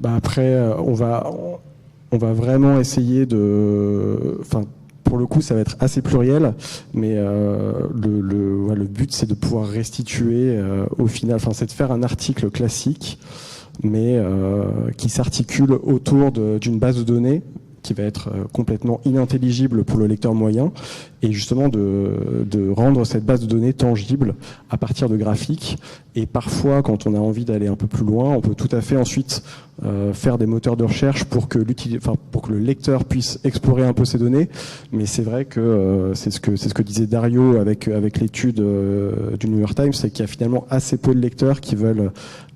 Après, on va vraiment essayer de... Enfin, pour le coup, ça va être assez pluriel, mais le but, c'est de pouvoir restituer au final... Enfin, c'est de faire un article classique, mais qui s'articule autour d'une base de données qui va être complètement inintelligible pour le lecteur moyen, et justement de rendre cette base de données tangible à partir de graphiques. Et parfois, quand on a envie d'aller un peu plus loin, on peut tout à fait ensuite faire des moteurs de recherche pour que le lecteur puisse explorer un peu ces données. Mais c'est vrai que c'est ce que disait Dario avec l'étude du New York Times, c'est qu'il y a finalement assez peu de lecteurs qui veulent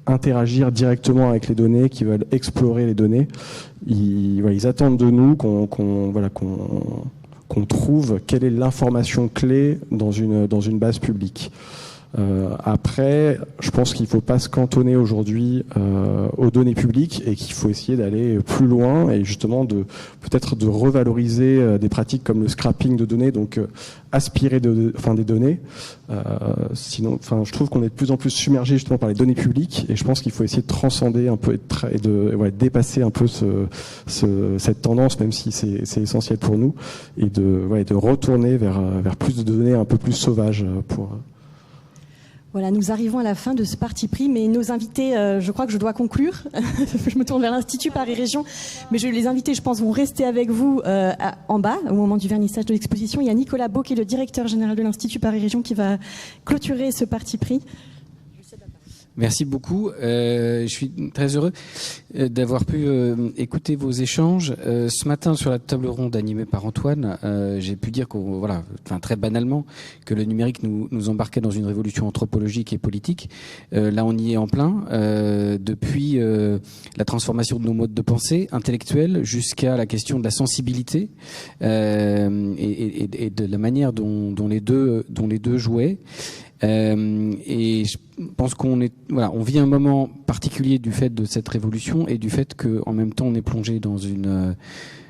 interagir directement avec les données, qui veulent explorer les données. Ils attendent de nous qu'on trouve quelle est l'information clé dans une base publique. Après, je pense qu'il ne faut pas se cantonner aujourd'hui aux données publiques et qu'il faut essayer d'aller plus loin et justement peut-être de revaloriser des pratiques comme le scrapping de données, donc aspirer des données. Sinon, je trouve qu'on est de plus en plus submergé justement par les données publiques et je pense qu'il faut essayer de transcender un peu et de dépasser un peu cette tendance, même si c'est essentiel pour nous, et de retourner vers plus de données un peu plus sauvages pour... Voilà, nous arrivons à la fin de ce parti pris, mais nos invités, je crois que je dois conclure. Je me tourne vers l'Institut Paris Région, mais les invités, je pense, vont rester avec vous en bas, au moment du vernissage de l'exposition. Il y a Nicolas Beau, qui est le directeur général de l'Institut Paris Région, qui va clôturer ce parti pris. Merci beaucoup. Je suis très heureux d'avoir pu écouter vos échanges. Ce matin, sur la table ronde animée par Antoine, j'ai pu dire très banalement, que le numérique nous embarquait dans une révolution anthropologique et politique. Là, on y est en plein. Depuis la transformation de nos modes de pensée intellectuels jusqu'à la question de la sensibilité et de la manière dont les deux jouaient. Et je pense qu'on vit un moment particulier du fait de cette révolution et du fait qu'en même temps on est plongé dans une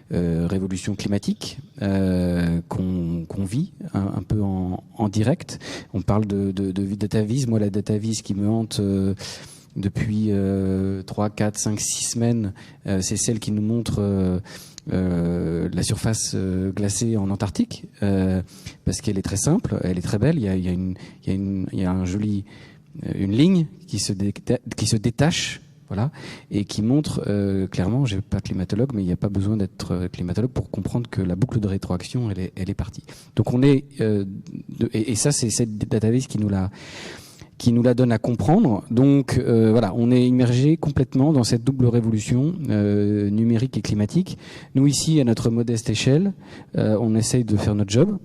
révolution climatique qu'on vit un peu en direct. On parle de data vis. Moi, la data vis qui me hante depuis 3, 4, 5, 6 semaines, c'est celle qui nous montre la surface glacée en Antarctique, parce qu'elle est très simple, elle est très belle. Il y a une ligne qui se détache, voilà, et qui montre clairement, je ne suis pas climatologue, mais il n'y a pas besoin d'être climatologue pour comprendre que la boucle de rétroaction, elle est partie. Donc on est et ça, c'est cette database qui nous la donne à comprendre. Donc voilà, on est immergé complètement dans cette double révolution numérique et climatique. Nous ici, à notre modeste échelle, on essaye de faire notre job,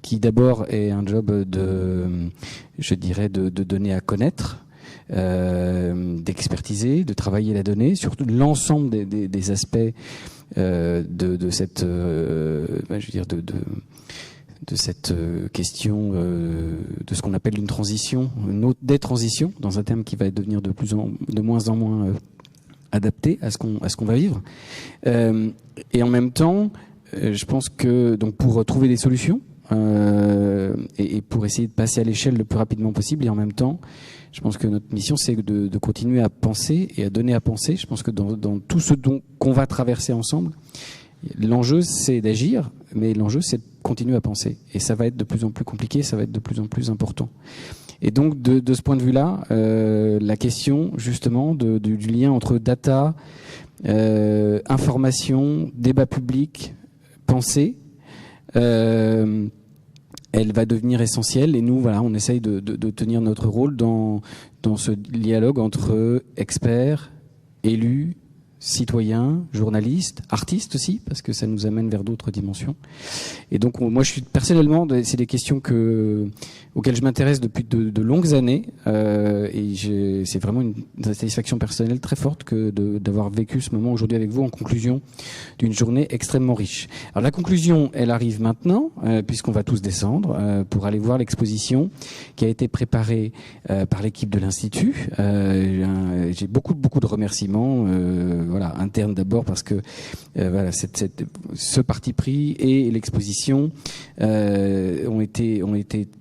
qui d'abord est un job je dirais, de donner à connaître, d'expertiser, de travailler la donnée, sur l'ensemble des aspects de cette, je veux dire, de cette question de ce qu'on appelle une transition, des transitions, dans un terme qui va devenir de moins en moins adapté à ce qu'on va vivre. Et en même temps, je pense que donc pour trouver des solutions et pour essayer de passer à l'échelle le plus rapidement possible, et en même temps, je pense que notre mission, c'est de continuer à penser et à donner à penser. Je pense que dans tout ce qu'on va traverser ensemble, l'enjeu, c'est d'agir, mais l'enjeu, c'est de continuer à penser. Et ça va être de plus en plus compliqué, ça va être de plus en plus important. Et donc, de ce point de vue-là, la question, justement, du lien entre data, information, débat public, pensée, elle va devenir essentielle. Et nous, voilà, on essaye de tenir notre rôle dans ce dialogue entre experts, élus, citoyens, journalistes, artistes aussi, parce que ça nous amène vers d'autres dimensions. Et donc, moi, je suis personnellement, c'est des questions auxquelles je m'intéresse depuis de longues années, et c'est vraiment une satisfaction personnelle très forte que d'avoir vécu ce moment aujourd'hui avec vous en conclusion d'une journée extrêmement riche. Alors la conclusion, elle arrive maintenant, puisqu'on va tous descendre pour aller voir l'exposition qui a été préparée par l'équipe de l'Institut. J'ai beaucoup de remerciements. Voilà, interne d'abord, parce que voilà, ce parti pris et l'exposition ont été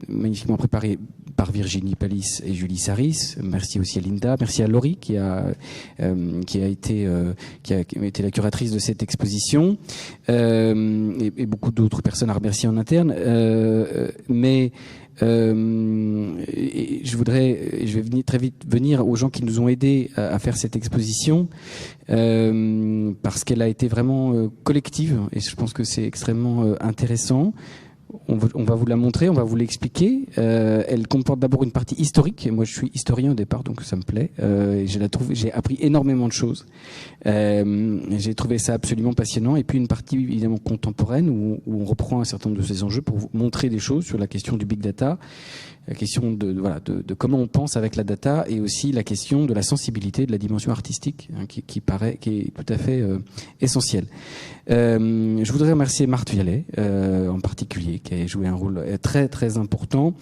magnifiquement préparés par Virginie Palis et Julie Saris. Merci aussi à Linda, merci à Laurie qui a été la curatrice de cette exposition, et beaucoup d'autres personnes à remercier en interne. Mais et je vais très vite venir aux gens qui nous ont aidés à faire cette exposition, parce qu'elle a été vraiment collective, et je pense que c'est extrêmement intéressant. On va vous la montrer, on va vous l'expliquer. Elle comporte d'abord une partie historique, et moi je suis historien au départ, donc ça me plaît. J'ai appris énormément de choses. J'ai trouvé ça absolument passionnant. Et puis une partie évidemment contemporaine, où on reprend un certain nombre de ces enjeux pour vous montrer des choses sur la question du big data, la question de comment on pense avec la data, et aussi la question de la sensibilité, de la dimension artistique, hein, qui est tout à fait essentielle. Je voudrais remercier Marthe Vialet en particulier, qui a joué un rôle très très important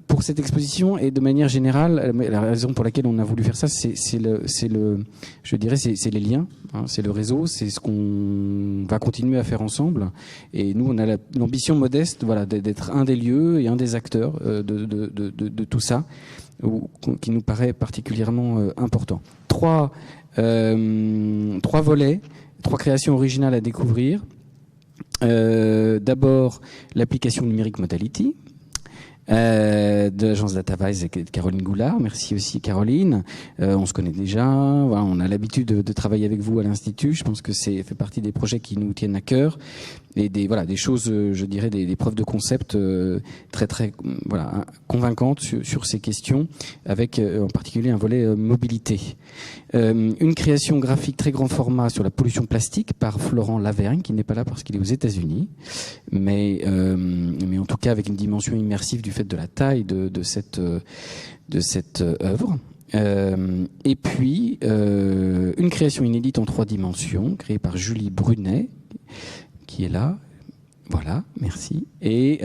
pour cette exposition, et de manière générale, la raison pour laquelle on a voulu faire ça, c'est les liens, hein, c'est le réseau, c'est ce qu'on va continuer à faire ensemble. Et nous, on a l'ambition modeste, voilà, d'être un des lieux et un des acteurs de tout ça, qui nous paraît particulièrement important. Trois volets, 3 créations originales à découvrir. D'abord, l'application numérique Modality de l'agence DataVise et de Caroline Goulard. Merci aussi Caroline. On se connaît déjà, voilà, on a l'habitude de travailler avec vous à l'Institut. Je pense que c'est fait partie des projets qui nous tiennent à cœur, et des choses, je dirais, des preuves de concept très très convaincantes sur ces questions, avec en particulier un volet mobilité. Une création graphique très grand format sur la pollution plastique par Florent Lavergne, qui n'est pas là parce qu'il est aux États-Unis, mais en tout cas avec une dimension immersive du fait de la taille de cette œuvre. Et puis une création inédite en 3 dimensions créée par Julie Brunet, qui est là, voilà, merci, et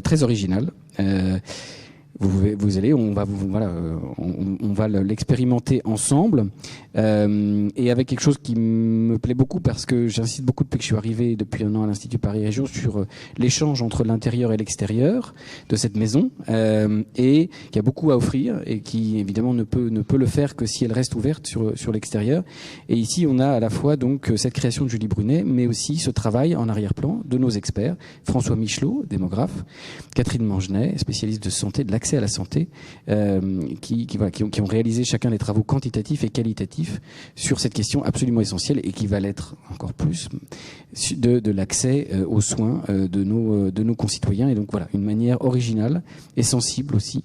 très originale, on va l'expérimenter ensemble, et avec quelque chose qui me plaît beaucoup parce que j'insiste beaucoup depuis que je suis arrivé depuis 1 an à l'Institut Paris Région sur l'échange entre l'intérieur et l'extérieur de cette maison, et qui a beaucoup à offrir et qui évidemment ne peut le faire que si elle reste ouverte sur l'extérieur. Et ici, on a à la fois donc cette création de Julie Brunet, mais aussi ce travail en arrière-plan de nos experts, François Michelot, démographe, Catherine Mangenet, spécialiste de santé, de l'accès à la santé, qui ont réalisé chacun des travaux quantitatifs et qualitatifs sur cette question absolument essentielle et qui va l'être encore plus de l'accès aux soins de nos concitoyens. Et donc voilà, une manière originale et sensible aussi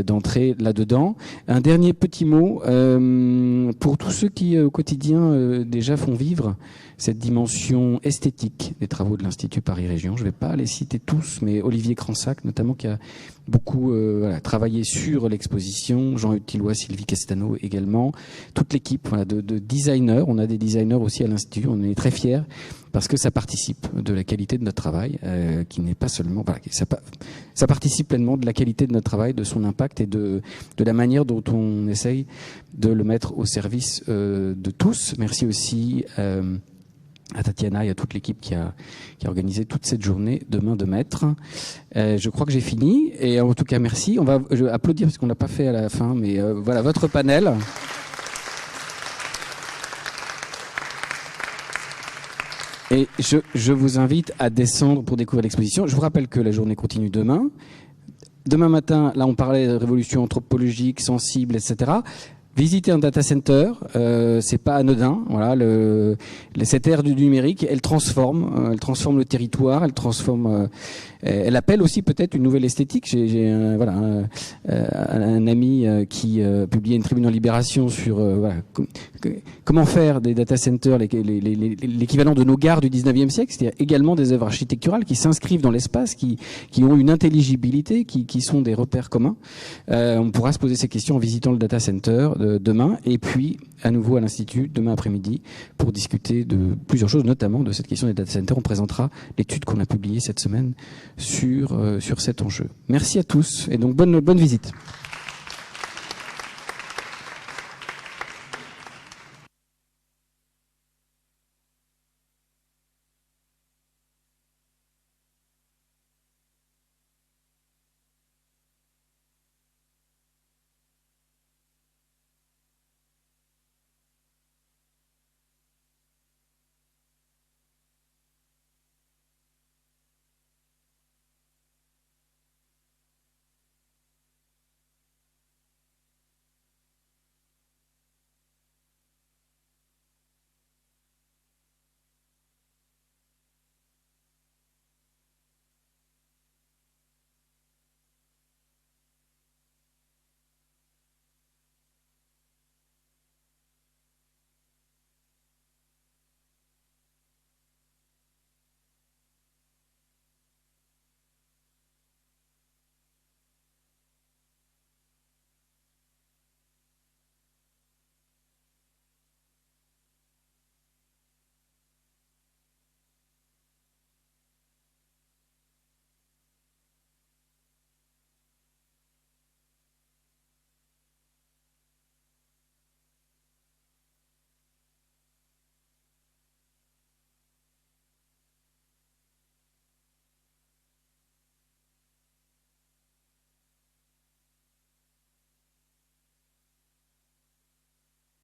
d'entrer là-dedans. Un dernier petit mot pour tous ceux qui au quotidien déjà font vivre cette dimension esthétique des travaux de l'Institut Paris Région. Je ne vais pas les citer tous, mais Olivier Cransac, notamment, qui a beaucoup travaillé sur l'exposition, Jean-Hugues Tillois, Sylvie Castano également, toute l'équipe de designers. On a des designers aussi à l'Institut, on est très fiers, parce que ça participe de la qualité de notre travail, qui n'est pas seulement... ça participe pleinement de la qualité de notre travail, de son impact et de la manière dont on essaye de le mettre au service de tous. Merci aussi à Tatiana et à toute l'équipe qui a organisé toute cette journée de main de maître. Je crois que j'ai fini, et en tout cas merci. Je vais applaudir parce qu'on l'a pas fait à la fin, mais voilà votre panel. Et je vous invite à descendre pour découvrir l'exposition. Je vous rappelle que la journée continue demain. Demain matin, là on parlait de révolution anthropologique, sensible, etc. Visiter un data center, c'est pas anodin. Voilà, cette ère du numérique, elle transforme le territoire, elle appelle aussi peut-être une nouvelle esthétique. J'ai un ami qui publiait une tribune en Libération sur comment faire des data centers l'équivalent de nos gares du 19e siècle, c'est-à-dire également des œuvres architecturales qui s'inscrivent dans l'espace, qui ont une intelligibilité, qui sont des repères communs. On pourra se poser ces questions en visitant le data center demain, et puis à nouveau à l'Institut demain après-midi pour discuter de plusieurs choses, notamment de cette question des data centers. On présentera l'étude qu'on a publiée cette semaine sur cet enjeu. Merci à tous, et donc bonne visite.